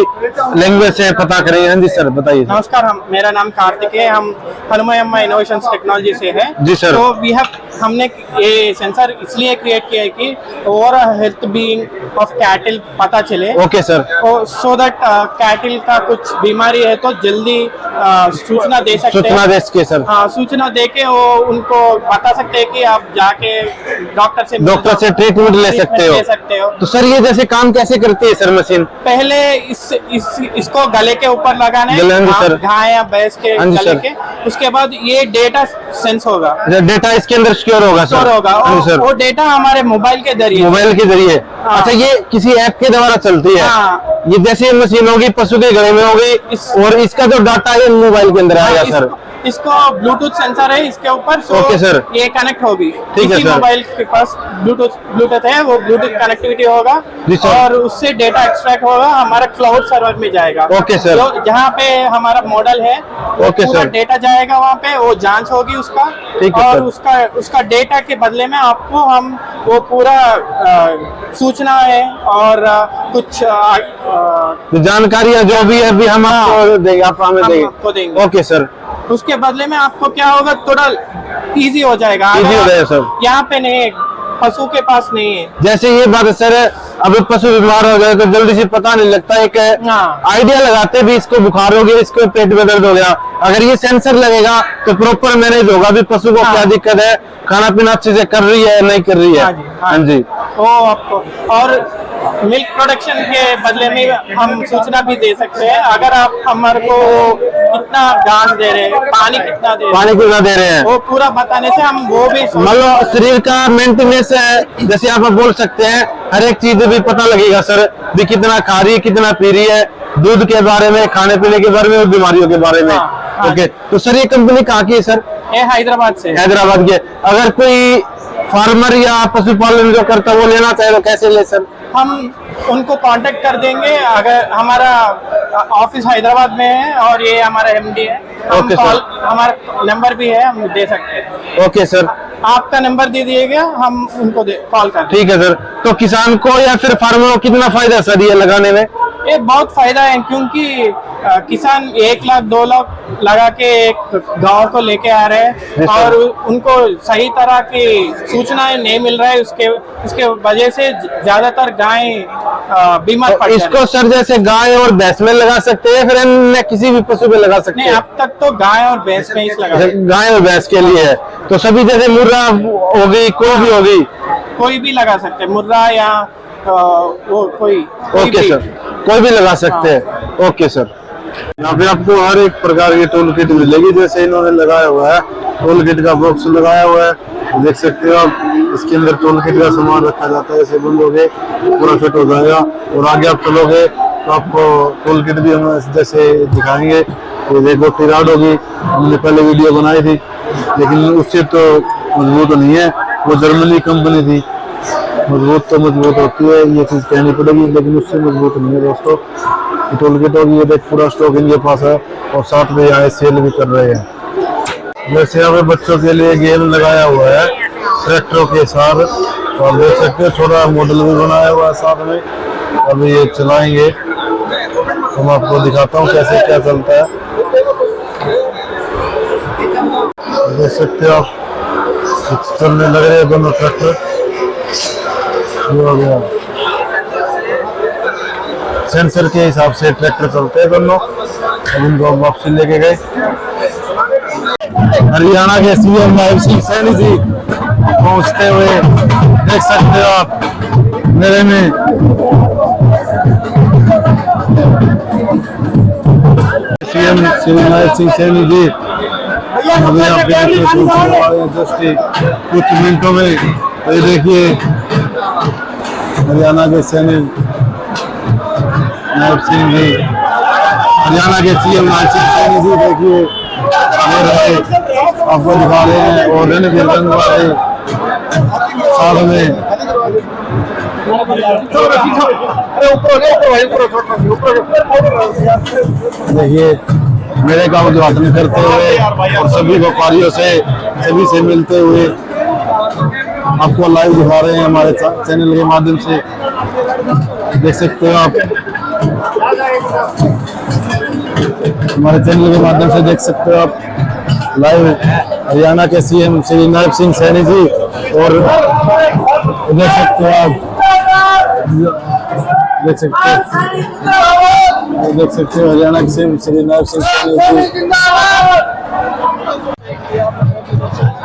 लैंग्वेज से पता करेंगे। हाँ जी सर बताइए। नमस्कार, मेरा नाम कार्तिक है, हम हनुमयम्मा इनोवेशंस टेक्नोलॉजी से है। जी सर। तो वी हैव हमने ये सेंसर इसलिए क्रिएट किया है कि overall health being of cattle पता चले। Okay sir. So that cattle का कुछ बीमारी है तो जल्दी सूचना दे सकते हैं। सूचना दे सके सर। हाँ, सूचना दे के वो उनको बता सकते हैं कि आप जाके डॉक्टर से ट्रीटमेंट ले सकते हो। तो सर ये जैसे काम कैसे करती है सर मशीन? पहले इसको गले के ऊपर लगाना है, घाव या भैंस के गले के, उसके बाद ये डेटा सेंस होगा, डेटा इसके अंदर स्टोर होगा सर। वो डेटा हमारे मोबाइल के जरिए। अच्छा, ये किसी ऐप के द्वारा चलती है? हाँ। ये जैसे मशीन होगी पशु के गले में होगी और इसका जो डाटा है मोबाइल के अंदर आएगा सर। इसको ब्लूटूथ सेंसर है इसके ऊपर, ओके सर। ये कनेक्ट होगी। ठीक है सर। मोबाइल के पास ब्लूटूथ है, वो ब्लूटूथ कनेक्टिविटी होगा और उससे डेटा एक्सट्रैक्ट होगा, हमारा क्लाउड सर्वर में जाएगा। Okay sir. जहाँ पे हमारा मॉडल है पूरा डेटा जाएगा, वहाँ पे वो जांच होगी उसका, और उसका डेटा के बदले में आपको हम वो पूरा सूचना है और कुछ जानकारियाँ जो भी है अभी हम आपको देंगे, आप हमें देंगे। Okay sir. उसके बदले में आपको क्या होगा, थोड़ा इजी हो जाएगा। सर यहाँ पे नहीं, पशु के पास नहीं है। जैसे ये बात है सर, अभी पशु बीमार हो गए तो जल्दी से पता नहीं लगता, एक आइडिया लगाते भी इसको बुखार हो गया, इसको पेट में दर्द हो गया, अगर ये सेंसर लगेगा तो प्रॉपर मैनेज होगा भी पशु को क्या दिक्कत है, खाना पीना अच्छे से कर रही है नहीं कर रही है। हाँ जी। वो आपको और मिल्क प्रोडक्शन के बदले में हम सूचना भी दे सकते हैं, अगर आप हमारे को कितना घास दे रहे हैं, पानी कितना दे रहे हैं, वो पूरा बताने से हम वो भी मतलब शरीर का मेंटेनेंस है, जैसे आप बोल सकते हैं हर एक चीज भी पता लगेगा सर भी कितना खा रही है, कितना पी रही है, दूध के बारे में, खाने पीने के बारे में और बीमारियों के बारे में। ओके, तो सर ये कंपनी कहाँ की है सर? ये हैदराबाद से। हैदराबाद के। अगर कोई फार्मर या पशुपालन जो करता है वो लेना चाहे तो कैसे ले सर? हम उनको कांटेक्ट कर देंगे, अगर हमारा ऑफिस हैदराबाद में है और ये हमारा एमडी है। Okay sir. हमारा नंबर भी है, हम दे सकते हैं। Okay sir. आपका नंबर दे दिएगा, हम उनको कॉल कर। ठीक है सर। तो किसान को या फिर फार्मर को कितना फायदा सर ये लगाने में? ये बहुत फायदा है, क्योंकि किसान 1 लाख 2 लाख लगा के एक गांव को लेके आ रहे हैं और उनको सही तरह की सूचनाएं नहीं मिल रहा है, उसके वजह से ज्यादातर गाय बीमार पड़ इसको सर जैसे गाय और भैंस में लगा सकते हैं, फिर अन्य किसी भी पशु पे लगा सकते हैं? अब तक तो गाय और भैंस में ही लगा। गाय और भैंस के लिए है, तो सभी जैसे मुर्रा हो गई, कोई भी हो गई, कोई भी लगा सकते हैं, मुर्रा या वो कोई ओके सर, कोई भी लगा सकते हैं। Okay sir. यहाँ पे आपको हर एक प्रकार की टूल किट मिलेगी, जैसे इन्होंने लगाया हुआ है टूल किट का बॉक्स लगाया हुआ है, देख सकते हो आप। इसके अंदर टूल किट का सामान रखा जाता है, ऐसे बंद हो गए पूरा फिट हो जाएगा, और आगे आप चलोगे तो आपको टूल किट भी हम जैसे दिखाएंगे। ये देखो टिराड होगी, हमने पहले वीडियो बनाई थी, लेकिन उससे तो मजबूत नहीं है, वो जर्मनी कंपनी थी। मजबूत तो मजबूत होती है, ये चीज कहनी पड़ेगी, लेकिन उससे मजबूत नहीं है दोस्तों। टूल किट होगी, ये देख पूरा स्टॉक इनके पास है, और साथ में यहाँ सेल भी कर रहे हैं। जैसे यहाँ पे बच्चों के लिए गेम लगाया हुआ है ट्रैक्टरों के साथ, और देख सकते हो छोटा मॉडल भी बनाया हुआ है साथ में। अभी ये चलाएंगे तो मैं आपको दिखाता हूँ कैसे क्या चलता है। देख सकते हो आप, चलने लग रहे हैं दोनों ट्रैक्टर। हो गया, सेंसर के हिसाब से ट्रैक्टर चलते हैं दोनों। अब इनको वापसी लेके गए। हरियाणा के सीएम महेंद्र सिंह सैनी जी पहुंचते हुए देख सकते हो आप मेले में। सीएम महेंद्र सिंह सैनी जी अभी जस्ट कुछ मिनटों में, ये देखिए हरियाणा के सैनिक नायब सिंह जी, हरियाणा के सीएम नायब सिंह सैनी जी देखिए आपको दिखा रहे हैं, और रंग वाले साथ में देखिए मेरे का उद्घाटन करते हुए और सभी व्यापारियों से सभी से मिलते हुए आपको लाइव दिखा रहे हैं हमारे चैनल के माध्यम से। देख सकते हो आप, हमारे चैनल के माध्यम से देख सकते हो आप लाइव हरियाणा के सीएम श्री नायब सिंह सैनी जी, और देख सकते हो आप, देख सकते हो हरियाणा के सीएम श्री नायब सिंह सैनी जी,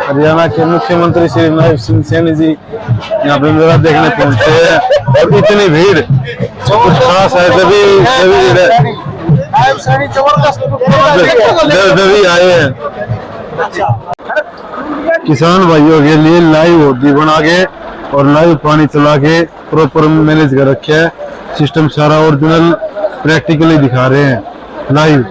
हरियाणा के मुख्यमंत्री श्री नायब सिंह सैनी जी यहाँ पे मेला देखने पहुंचे हैं। और इतनी भीड़ कुछ खास है, सभी आए हैं। किसान भाइयों के लिए लाइव होती बना के और लाइव पानी चला के प्रॉपर मैनेज कर रखे है। सिस्टम सारा ओरिजिनल प्रैक्टिकली दिखा रहे हैं लाइव।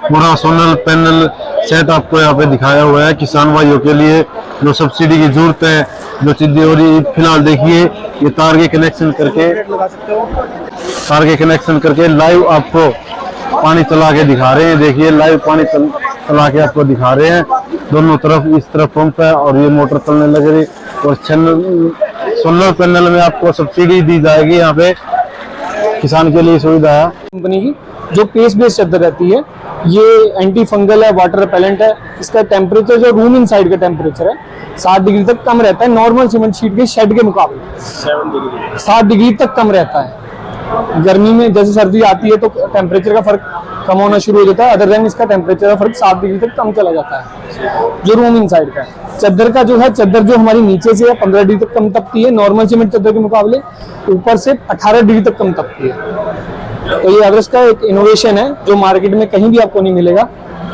पूरा सोलर पैनल सेट आपको यहाँ पे दिखाया हुआ है किसान भाइयों के लिए। जो सब्सिडी की जरूरत है, जो चीजें हो रही, फिलहाल देखिए ये तार के कनेक्शन करके लाइव आपको पानी चला के दिखा रहे हैं। देखिए लाइव पानी चला के आपको दिखा रहे हैं। दोनों तरफ इस तरफ पंप है और ये मोटर चलने लग रही। और सोलर पैनल में आपको सब्सिडी दी जाएगी। यहाँ पे किसान के लिए सुविधा है। कंपनी की जो पेस्ट बेस्ड चादर रहती है, ये एंटी फंगल है, वाटर रिपेलेंट है। इसका टेम्परेचर जो रूम इनसाइड का टेम्परेचर है 7 डिग्री तक कम रहता है नॉर्मल सीमेंट शीट के शेड के मुकाबले। 7 डिग्री तक कम रहता है। गर्मी में जैसे सर्दी आती है तो टेम्परेचर का फर्क कम होना शुरू हो जाता है, अदर देन इसका टेम्परेचर का फर्क 7 डिग्री तक कम चला जाता है जो रूम इनसाइड का है। चादर का जो है, चादर जो हमारी नीचे से है 15 डिग्री तक कम तपती है नॉर्मल सीमेंट चादर के मुकाबले, ऊपर से 18 डिग्री तक कम तपती है। तो ये अगर का एक इनोवेशन है जो मार्केट में कहीं भी आपको नहीं मिलेगा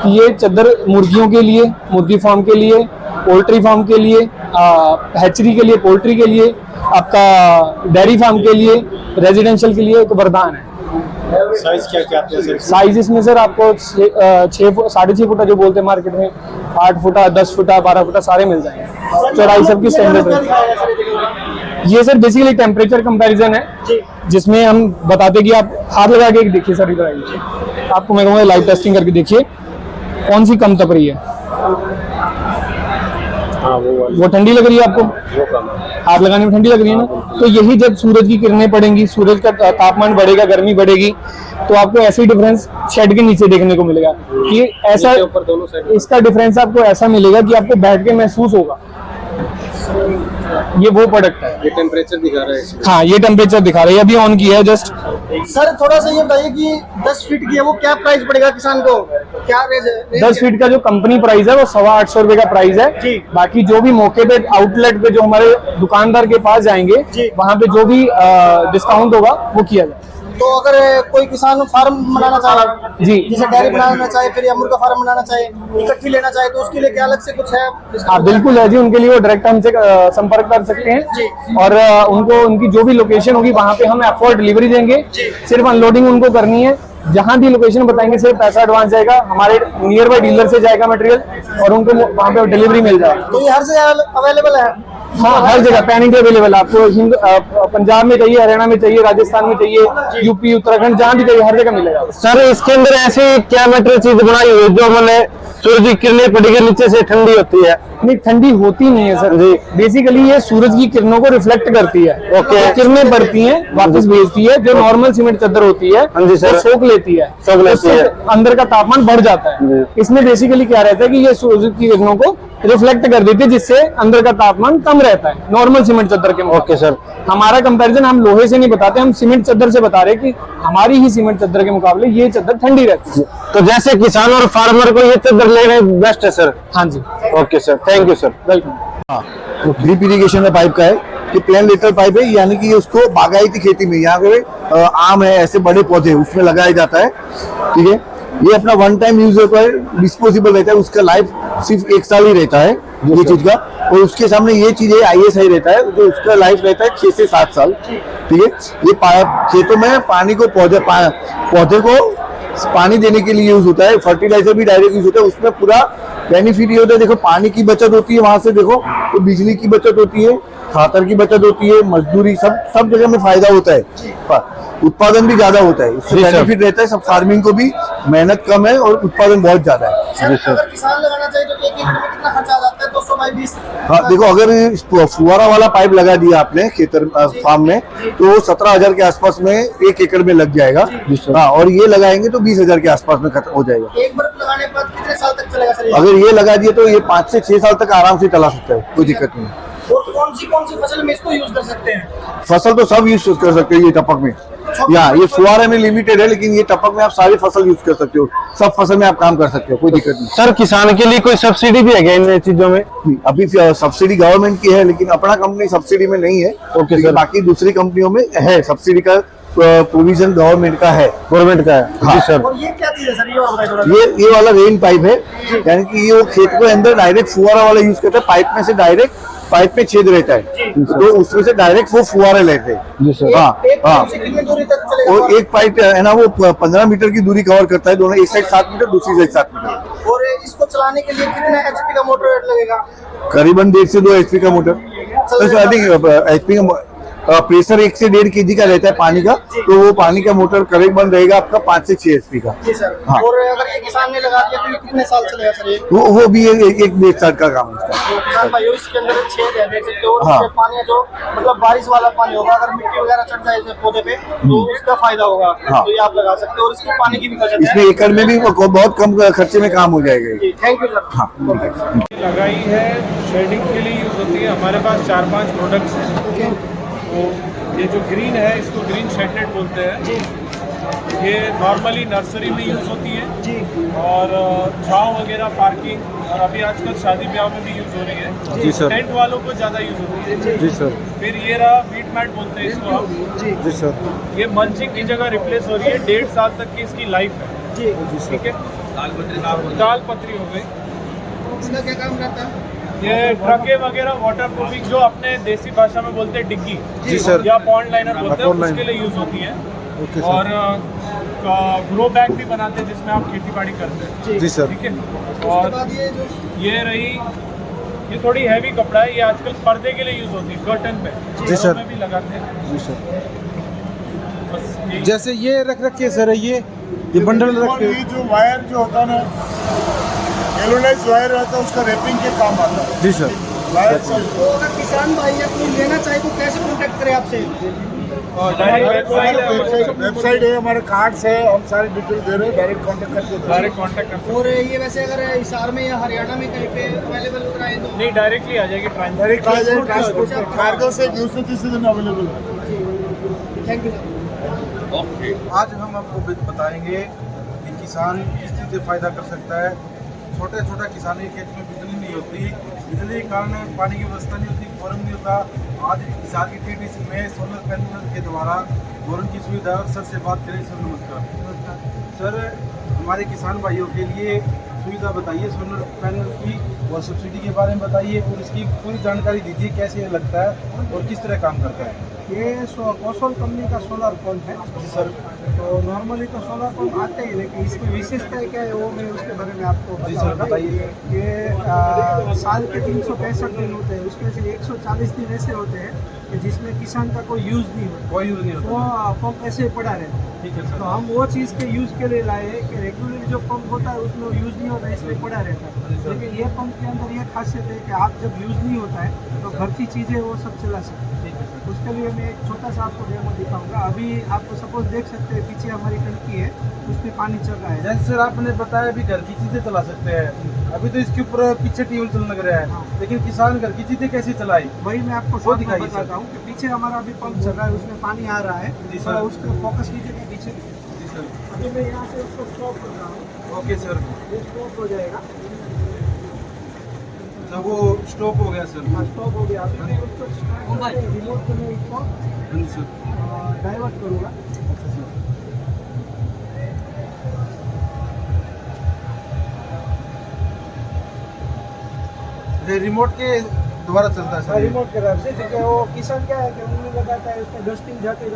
कि ये चादर मुर्गियों के लिए, मुर्गी फार्म के लिए, पोल्ट्री फार्म के लिए, हैचरी के लिए, पोल्ट्री के लिए, आपका डेयरी फार्म के लिए, रेजिडेंशियल के लिए एक वरदान है। साइज क्या आते हैं सर? साइज इसमें सर आपको 6.5 फुटा जो बोलते हैं मार्केट में, 8 फुटा, 10 फुटा, 12 फुटा सारे मिल जाएंगे। चौड़ाई सबकी स्टैंडर्ड है। ये सर बेसिकली टेम्परेचर कंपैरिजन है जिसमें हम बताते कि आप हाथ लगा के देखिए सर, इधर आइए, आपको मैं कहूँगा लाइव टेस्टिंग करके देखिए कौन सी कम तप रही है। वो ठंडी लग रही है आपको, हाथ लगाने में ठंडी लग रही है ना। तो यही जब सूरज की किरणें पड़ेंगी, सूरज का तापमान बढ़ेगा, गर्मी बढ़ेगी, तो आपको ऐसी डिफरेंस शेड के नीचे देखने को मिलेगा कि ऐसा इसका डिफरेंस आपको ऐसा मिलेगा कि आपको बैठ के महसूस होगा। ये वो प्रोडक्ट है। ये टेम्परेचर दिखा रहा है इसमें। हाँ, ये टेम्परेचर दिखा रहा है, अभी ऑन किया है जस्ट। सर थोड़ा सा ये बताइए कि 10 फीट की है वो क्या प्राइस पड़ेगा किसान को, क्या रेंज है? 10 फीट का जो कंपनी प्राइस है वो 825 रुपए का प्राइस है। बाकी जो भी मौके पे आउटलेट पे जो हमारे दुकानदार के पास जाएंगे वहाँ पे जो भी डिस्काउंट होगा वो किया जाए। तो अगर कोई किसान फार्म बनाना चाहे जी, जैसे डेयरी बनाना चाहे, फिर या मुर्गा फार्म बनाना चाहे, इकट्ठी लेना चाहे, तो उसके लिए क्या अलग से कुछ है? हाँ बिल्कुल है जी, उनके लिए वो डायरेक्ट हमसे संपर्क कर सकते हैं और उनको उनकी जो भी लोकेशन होगी वहाँ पे हम एफोर्ड डिलीवरी देंगे। सिर्फ अनलोडिंग उनको करनी है, जहाँ भी लोकेशन बताएंगे सिर्फ पैसा एडवांस जाएगा, हमारे नियर बाय डीलर से जाएगा मटेरियल और उनको वहाँ पे डिलीवरी मिल जाएगी। तो ये हर जगह अवेलेबल है? हाँ, हर जगह पैन इंडिया अवेलेबल है। आपको पंजाब में चाहिए, हरियाणा में चाहिए, राजस्थान में चाहिए, यूपी, उत्तराखंड, जहाँ भी चाहिए हर जगह मिलेगा। सर इसके अंदर ऐसी क्या मेटेरियल चीज बनाई हुई जो मैंने सूरज की किरणें पड़ेगी नीचे से ठंडी होती है? नहीं, ठंडी होती नहीं है सर जी। बेसिकली ये सूरज की किरणों को रिफ्लेक्ट करती है। ओके, किरणें पड़ती हैं वापस भेजती है। जो नॉर्मल सीमेंट चादर होती है वो सोख लेती है, अंदर का तापमान बढ़ जाता है। इसमें बेसिकली क्या रहता है कि ये सूरज की किरणों को रिफ्लेक्ट कर देती है जिससे अंदर का तापमान कम रहता है नॉर्मल सीमेंट चादर के। ओके सर, हमारा कंपैरिजन हम लोहे से नहीं बताते, हम सीमेंट चादर से बता रहे कि हमारी ही सीमेंट चादर के मुकाबले ये चादर ठंडी रहती है। तो जैसे किसान और फार्मर को ये चादर लेना बेस्ट है सर? हाँ जी। Okay sir, thank you sir. Welcome. तो ड्रिप इरिगेशन में पाइप का है, ये प्लेन लेटर पाइप है, यानी कि उसको बागायती खेती में, यहाँ पे आम है, ऐसे बड़े पौधे उसमें लगाया जाता है। ठीक है, ये अपना वन टाइम यूज होता है, डिस्पोजेबल रहता है, उसका लाइफ सिर्फ 1 साल ही रहता है ये चीज का। और उसके सामने ये चीज है ISI रहता है जो उसका लाइफ रहता है 6 से 7 साल। ठीक है, ये खेतों में पानी को पौधे को पानी देने के लिए यूज होता है, फर्टिलाइजर भी डायरेक्ट यूज होता है। उसमें पूरा बेनिफिट ये होता है, देखो पानी की बचत होती है, वहां से देखो तो बिजली की बचत होती है, खातर की बचत होती है, मजदूरी सब जगह में फायदा होता है, उत्पादन भी ज्यादा होता है, इससे बेनिफिट रहता है सब फार्मिंग को भी, मेहनत कम है और उत्पादन बहुत ज्यादा है। अगर किसान लगाना चाहिए तो एक एकड़ में कितना खर्चा आ जाता है? 200 बाई 20। हाँ देखो, अगर फुहारा वाला पाइप लगा दिया आपने खेतर फार्म में तो 17,000 के आसपास में 1 एकड़ में लग जाएगा। हाँ, और ये लगाएंगे तो 20,000 के आसपास में खत्म हो जाएगा। एक बल्ब लगाने के बाद कितने साल तक चलेगा सर? अगर ये लगा दिए तो ये 5 से 6 साल तक आराम से चला सकता है, कोई दिक्कत नहीं। और कौन सी फसल में इसको यूज कर सकते हैं? फसल तो सब यूज कर सकते हो ये टपक में, या ये फुहारे में लिमिटेड है, लेकिन ये टपक में आप सारी फसल यूज कर सकते हो, सब फसल में आप काम कर सकते हो, कोई दिक्कत नहीं। सर किसान के लिए कोई सब्सिडी भी है क्या इन चीजों में? अभी सब्सिडी गवर्नमेंट की है, लेकिन अपना कंपनी सब्सिडी में नहीं है। Okay sir. बाकी दूसरी कंपनियों में है, सब्सिडी का प्रोविजन गवर्नमेंट का है। गवर्नमेंट का है। हाँ। जी सर। और ये क्या चीज है सर? ये और बताइए थोड़ा। ये वाला रेन पाइप है, यानी कि ये वो खेत को अंदर डायरेक्ट फुहारा वाला यूज करता है, पाइप में से डायरेक्ट पाइप में छेद रहता है तो उसमें से डायरेक्ट वो फुहारे लेते हैं। जी सर। हाँ एक हाँ। पाइप से कितनी दूरी तक चलेगा? और एक पाइप है ना, वो 15 मीटर की दूरी कवर करता है, दोनों, एक साइड 7 मीटर, दूसरी साइड 7 मीटर। और इसको चलाने के लिए कितना HP का मोटर लगेगा? करीबन 1.5 से 2 HP का मोटर। आई थिंक HP का प्रेशर 1 से 1.5 kg का रहता है पानी का, तो वो पानी का मोटर करीबन रहेगा आपका 5 से 6 HP का। जी सर। हाँ। और अगर ये किसान ने लगा दिया तो ये कितने साल चलेगा सर? ये वो भी एक 1.5 साल का काम है उसका। तो किसान भाइयों, इसके अंदर छेद है, देख सकते हो। हाँ। इसमें पानी है जो मतलब बारिश वाला पानी होगा, अगर मिट्टी वगैरह चढ़ जाए इस पौधे पे तो उसका फायदा होगा। हाँ। तो ये आप लगा सकते हो और इसकी पानी की भी बचत इसमें है। एकड़ में भी बहुत कम खर्चे में काम हो जाएगा। Thank you sir. हाँ। लगाई है, शेडिंग के लिए यूज होती है। हमारे पास 4-5 प्रोडक्ट्स हैं। तो ये जो ग्रीन है इसको ग्रीन शेडेड बोलते हैं। ये नॉर्मली नर्सरी में यूज होती है और छांव वगैरह, पार्किंग, और अभी आजकल शादी ब्याह में भी यूज हो रही है। जी सर। टेंट वालों को ज़्यादा यूज होती है। जी सर। फिर ये रहा वीट मैट बोलते हैं इसको हम। जी सर। ये मल्चिंग की जगह रिप्लेस हो रही है। 1.5 साल तक की इसकी लाइफ है। जी। ठीक है। दाल पत्री हो गई। इसका क्या काम रहता है? ये ट्रके वगैरह वाटर प्रूफिंग, जो अपने देसी भाषा में बोलते हैं डिग्गी, जी सर, या पॉन्ड लाइनर बोलते हैं, पॉन्ड उसके लिए यूज होती है। और ग्रो बैग भी बनाते हैं जिसमें आप खेती बाड़ी करते हैं। जी सर। ठीक है। उसके और बाद ये जो ये रही, ये थोड़ी हैवी कपड़ा है, ये आजकल पर्दे के लिए यूज होती है, कर्टन पे, जी सर, में भी लगाते हैं। जी सर। बस यही। जैसे ये रख रखे सर, ये बंडल रखे। ये जो वायर जो होता है ना, एलोनाइज वायर रहता है, उसका रैपिंग के काम आता है। जी सर। वायर सब तो अगर किसान भाई या कोई लेना चाहे तो कैसे कॉन्टेक्ट करे आपसे? वेबसाइट है, हमारे कार्ड्स है, हम सारी डिटेल दे रहे हैं, डायरेक्ट कांटेक्ट करके दे रहे हैं। डायरेक्ट कांटेक्ट कर। और ये वैसे अगर हिसार में या हरियाणा में कहीं पे अवेलेबल कराए तो? नहीं, डायरेक्टली आ जाएगी डायरेक्ट आ जाए, ट्रांसपोर्ट कार्गो से दूसरे तीसरे दिन अवेलेबल है। Thank you sir. आज हम आपको बताएंगे कि किसान किस चीज़ से फायदा कर सकता है। छोटे किसानी खेत में बिजली नहीं होती, बिजली के कारण पानी की व्यवस्था नहीं होती, बोरिंग नहीं होता। आज हिसार की TTC में सोलर पैनल के द्वारा बोरिंग की सुविधा। सर से बात करें। सर नमस्कार। सर, हमारे किसान भाइयों के लिए सुविधा बताइए सोलर पैनल की, और सब्सिडी के बारे में बताइए, और इसकी पूरी जानकारी दीजिए, कैसे ये लगता है और किस तरह काम करता है। ये कोसोल कंपनी का सोलर पंप है सर। तो नॉर्मली तो सोलर पंप आते ही, लेकिन इसकी विशेषता क्या है वो मैं उसके बारे में आपको जी सर, बताइए। ये साल के 365 दिन होते हैं, उसमें से 140 दिन ऐसे होते हैं कि जिसमें किसान का कोई यूज़ नहीं होता, कोई यूज़ नहीं होता, वो पंप ऐसे ही पड़ा रहता है। ठीक है सर। तो हम वो चीज़ के यूज़ के लिए लाए हैं कि रेगुलर जो पंप होता है उसमें यूज़ नहीं होता, इसलिए पड़ा रहता है। लेकिन ये पंप के अंदर ये खासियत है कि आप जब यूज़ नहीं होता है तो घर की चीज़ें वो सब चला सकते हैं। उसके लिए मैं एक छोटा सा आपको डेमो दिखाऊंगा। अभी आपको सपोज देख सकते हैं पीछे हमारी टंकी है, उसमें पानी चल रहा है। जैसे सर आपने बताया अभी घर की चीजें चला सकते हैं, अभी तो इसके ऊपर पीछे ट्यूबवेल चलने लग रहा है। हाँ। लेकिन किसान घर की चीजें कैसे चलाई? वही मैं आपको वो दिखाइए बताता हूँ कि पीछे हमारा अभी पंप चल रहा है, उसमें पानी आ रहा है। जी थोड़ा सर। उसको फोकस कीजिए पीछे। जी सर। अभी मैं यहाँ से उसको स्टॉप कर रहा हूँ। Okay sir. ये स्टॉप हो जाएगा। तो वो स्टॉप हो गया सर। हाँ, स्टॉप हो गया। अभी मैं उसको रिमोट से मैं इसको हाँ जी सर। डाइवर्ट करूँगा। रिमोट के दोबारा चलता है सर। रिमोट के से, क्योंकि वो किसान क्या है कि उन्होंने बताता है उसमें डस्टिंग जाते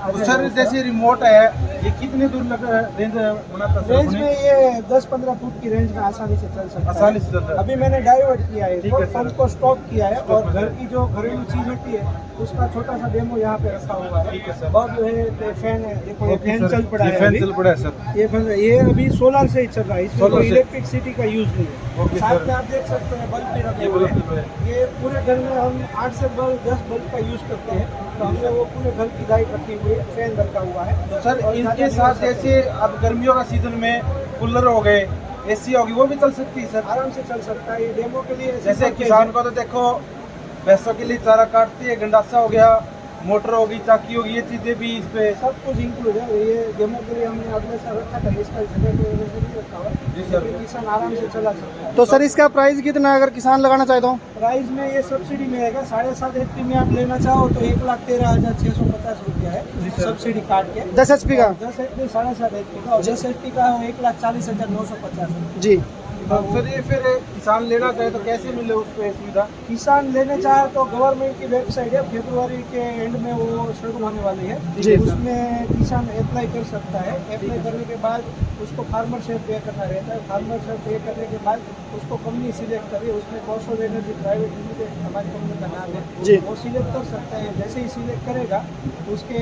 तो सर जैसे रिमोट है ये कितने दूर रेंज बनाता है? रेंज में ये 10-15 फुट की रेंज में आसानी से चल सकता है। आसानी से चलता है। अभी मैंने डाइवर्ट किया है इसको, पंप को स्टॉप किया है और घर की जो घरेलू चीज होती है उसका छोटा सा डेमो यहाँ पे रखा हुआ है। ठीक है सर। बल्ब है, फैन है, देखो ये फैन चल पड़ा है, फैन चल पड़ा है सर। ये अभी सोलर से ही चल रहा है, इसमें सोलर कोई से। इलेक्ट्रिसिटी का यूज नहीं है। ओके साथ सर। में आप देख सकते हैं बल्ब भी रखे हुए हैं। ये पूरे घर में हम 8 से 10 बल्ब का यूज करते हैं, तो हमने वो पूरे घर की लाइट रखी हुई है, फैन रखा हुआ है। तो सर इनके साथ जैसे अब गर्मियों का सीजन में कूलर हो गए, एसी होगी, वो भी चल सकती है सर? आराम से चल सकता है। ये डेमो के लिए जैसे किसान को तो देखो भैंसों के लिए चारा काटती है, गंडासा हो गया, मोटर होगी, चाकी होगी, ये चीजें भी इस पे सब कुछ इंक्लूड है। ये डेमो के लिए हमने अगले साल रखा था, इसका जगह पे वजह से नहीं रखा हुआ। जी सर। लेकिन किसान आराम से चला सकता है। तो सर इसका प्राइस कितना है अगर किसान लगाना चाहे तो? प्राइस में ये सब्सिडी में आएगा, 7.5 HP में आप लेना चाहो तो 1,13,650 रुपया है सब्सिडी काट के। 10 HP का? 10 HP 7.5 HP का, और 10 HP का 1,40,950। जी। तो सर ये फिर किसान लेना चाहे तो कैसे मिले उसको सुविधा? किसान लेने चाहे तो गवर्नमेंट की वेबसाइट है, फरवरी के एंड में वो शुरू होने वाली है। जी। उसमें किसान अप्लाई कर सकता है। अप्लाई करने के बाद उसको फार्मर शेयर पे करना रहता है। फार्मर शेयर पे करने के बाद उसको कंपनी सिलेक्ट करिए, उसमें कौशल एनर्जी प्राइवेट लिमिटेड हमारी कंपनी का नाम है जी। वो सिलेक्ट कर सकता है। जैसे ही सिलेक्ट करेगा उसके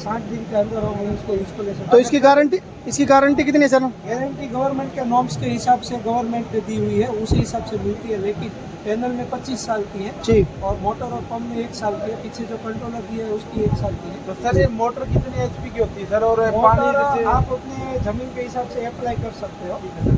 60 दिन के अंदर हम उसको इंस्टॉलेशन। तो इसकी गारंटी कितनी है सर? गारंटी गवर्नमेंट के नॉर्म्स के हिसाब से गवर्नमेंट ने दी हुई है, उसी हिसाब से मिलती है। लेकिन पैनल में 25 साल की है जी, और मोटर और पंप में 1 साल की है। पीछे जो कंट्रोलर दी है उसकी 1 साल की है। तो सर ये मोटर कितनी HP की होती है सर? और पानी मोटर जैसे आप अपने जमीन के हिसाब से अप्लाई कर सकते हो।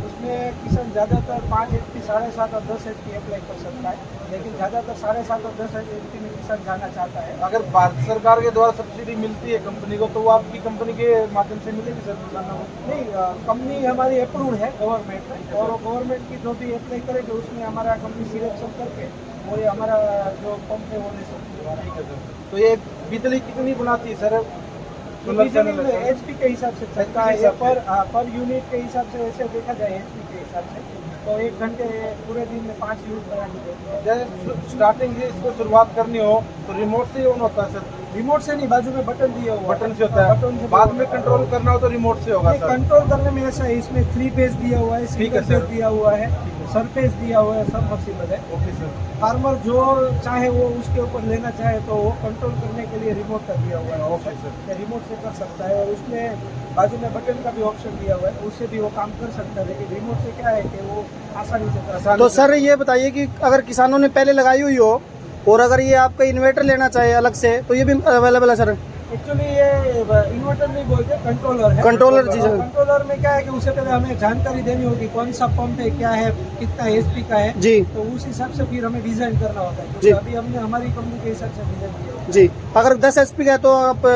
उसमें किसान ज़्यादातर 5 HP, 7.5 और 10 HP अप्लाई कर सकता है, लेकिन ज़्यादातर 7.5 और 10 HP में किसान जाना चाहता है। अगर भारत सरकार के द्वारा सब्सिडी मिलती है कंपनी को तो वो आपकी कंपनी के माध्यम से मिलेगी सर किसानों को? नहीं, कंपनी हमारी अप्रूव्ड है गवर्नमेंट में, और गवर्नमेंट की जो भी अप्लाई करेगी उसमें हमारा कंपनी सिलेक्शन करके वो ये हमारा जो पंप है वो ले सकती है। ठीक है सर। तो ये बिजली कितनी बनाती है सर? बिजली HP के हिसाब से चलता है, ये पर यूनिट के हिसाब से ऐसे देखा जाए HP के हिसाब से तो 1 घंटे पूरे दिन में 5 यूनिट बनानी देती है। जैसे स्टार्टिंग से इसको शुरुआत करनी हो तो रिमोट से ऑन होता है सर? रिमोट से नहीं, बाजू में बटन दिया हुआ बटन से होता है। बटन से बाद में कंट्रोल करना हो तो रिमोट से होगा सर? कंट्रोल करने में ऐसा है, इसमें 3 फेज दिया हुआ है, ठीक है सिंगल सर। फेज दिया हुआ है, सरफेस दिया हुआ है, सब पॉसिबल है। Okay sir. फार्मर जो चाहे वो उसके ऊपर लेना चाहे तो वो कंट्रोल करने के लिए रिमोट का दिया हुआ है। Okay sir. रिमोट से कर सकता है, और उसमें बाजू में बटन का भी ऑप्शन दिया हुआ है, उससे भी वो काम कर सकता है। लेकिन रिमोट से क्या है कि वो आसानी से कर सकता है। तो सर ये बताइए कि अगर किसानों ने पहले लगाई हुई हो और अगर ये आपका इन्वर्टर लेना चाहे अलग से तो ये भी अवेलेबल है सर? एक्चुअली ये इन्वर्टर नहीं बोलते, कंट्रोलर है। कंट्रोलर जी सर। कंट्रोलर में क्या है कि उससे पहले हमें जानकारी देनी होगी कौन सा पंप है, क्या है, कितना HP का है जी, तो उस हिसाब से फिर हमें डिजाइन करना होता है। जी। अभी हमने हमारी कंपनी के हिसाब से डिजाइन किया है। जी। अगर 10 HP का है तो आप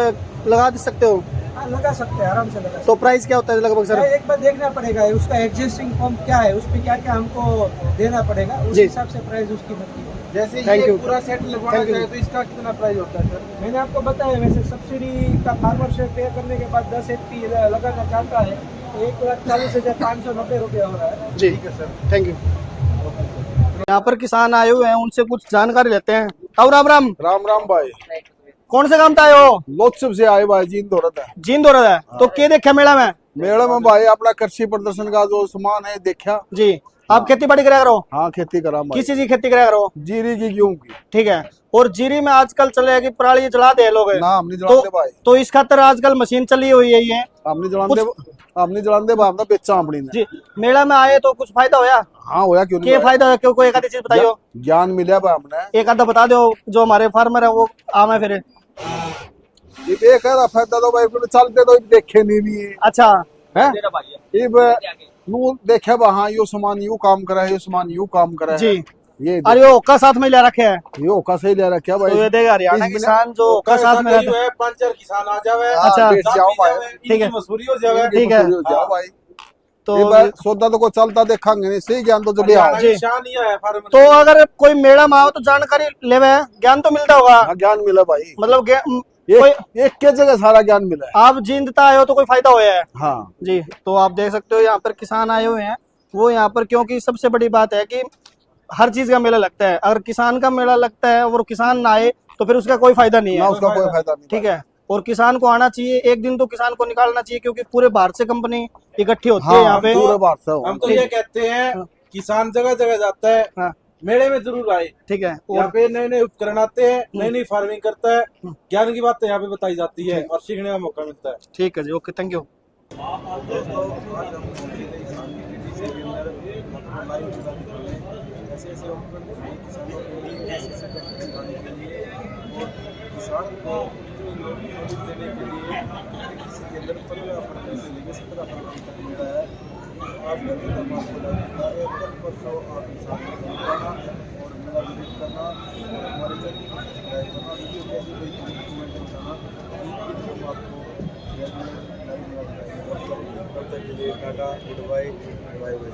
लगा दे सकते हो? हाँ, लगा सकते हैं, आराम से लगा सकते तो प्राइस क्या होता है लगभग हैं। सर? एक बार देखना पड़ेगा उसका एग्जिस्टिंग पंप क्या है, उस पर क्या क्या हमको देना पड़ेगा, उस जी। हिसाब से प्राइस उसकी बनती है। जैसे Thank ये you. पूरा सेट लगवाना Thank you. चाहे तो इसका कितना प्राइस होता है सर? मैंने आपको बताया वैसे सब्सिडी का फार्मर शेयर पे करने के बाद 10 HP लगाना चाहता है तो 1,40,590 रुपया हो रहा है। जी, ठीक है सर। Thank you. यहाँ पर किसान आए हुए हैं, उनसे कुछ जानकारी लेते हैं। और राम राम। राम राम भाई, कौन से काम से आए हो? लोत्सव से आए भाई, जींद दौरत है। जींद हो रहा है तो क्या देखा मेला में? मेले में भाई अपना कृषि प्रदर्शन का जो सामान है देखा जी। आप खेती बाड़ी करा करो? हाँ खेती करा भाई। किस चीज की खेती करा करो? जीरी की, गेहूं की। ठीक है। और जीरी में आजकल चले कि पराली जला दे लोग, ना हम नहीं जलाते भाई। तो इस खातर आजकल मशीन चली हुई है ये। हम नहीं जलाते भाई, हमने बेचा अपनी ने। जी। मेला में आए तो कुछ फायदा होया? हाँ होया, क्यों नहीं क्या भाई? फायदा है? क्यों कोई एक आधी चीज बताइयो? ज्ञान मिला भाई हमने। एक आधा बता दो जो हमारे फार्मर है वो आम है फिर। ये देख है फायदा तो भाई चलते तो देखे नहीं भी है। अच्छा है नू देखे हाँ यो सामान यू काम करा है, यो सामान यू काम करा है जी। ये अरे वो ओका साथ में ले रखे है, ये ओका सही ले रखा भाई। तो ये देगा हरियाणा किसान जो ओका साथ में रहता है। 5-4 किसान आ जावे, अच्छा। बेच जाओ भाई, ठीक है। मसूरी हो जावे। ठीक है। जाओ भाई। तो ये भाई सौदा तो को चलता देखांगे नहीं, सही ज्ञान तो जब आओ। जी। शान ही है फार्मर। तो अगर कोई मेला में आओ तो जानकारी लेवे, ज्ञान तो मिलता होगा। हाँ, ज्ञान मिला भाई। मतलब एक के जगह सारा ज्ञान मिला है। आप जींदता आए हो तो कोई फायदा होया है? हाँ जी। तो आप देख सकते हो यहाँ पर किसान आए हुए हैं वो यहाँ पर, क्योंकि सबसे बड़ी बात है कि हर चीज का मेला लगता है। अगर किसान का मेला लगता है और किसान ना आए तो फिर उसका कोई फायदा नहीं है, उसका कोई फायदा नहीं। ठीक है। और किसान को आना चाहिए, एक दिन तो किसान को निकालना चाहिए, क्योंकि पूरे भारत से कंपनी इकट्ठी होती है यहाँ पे। हम तो ये कहते हैं किसान जगह जगह जाता है, मेले में जरूर आए, ठीक है। यहाँ पे नए नए उपकरण आते हैं, नई नई फार्मिंग करता है, ज्ञान की बातें यहाँ पे बताई जाती है और सीखने का मौका मिलता है। ठीक है जी, okay, thank you. Tata, goodbye, bye bye.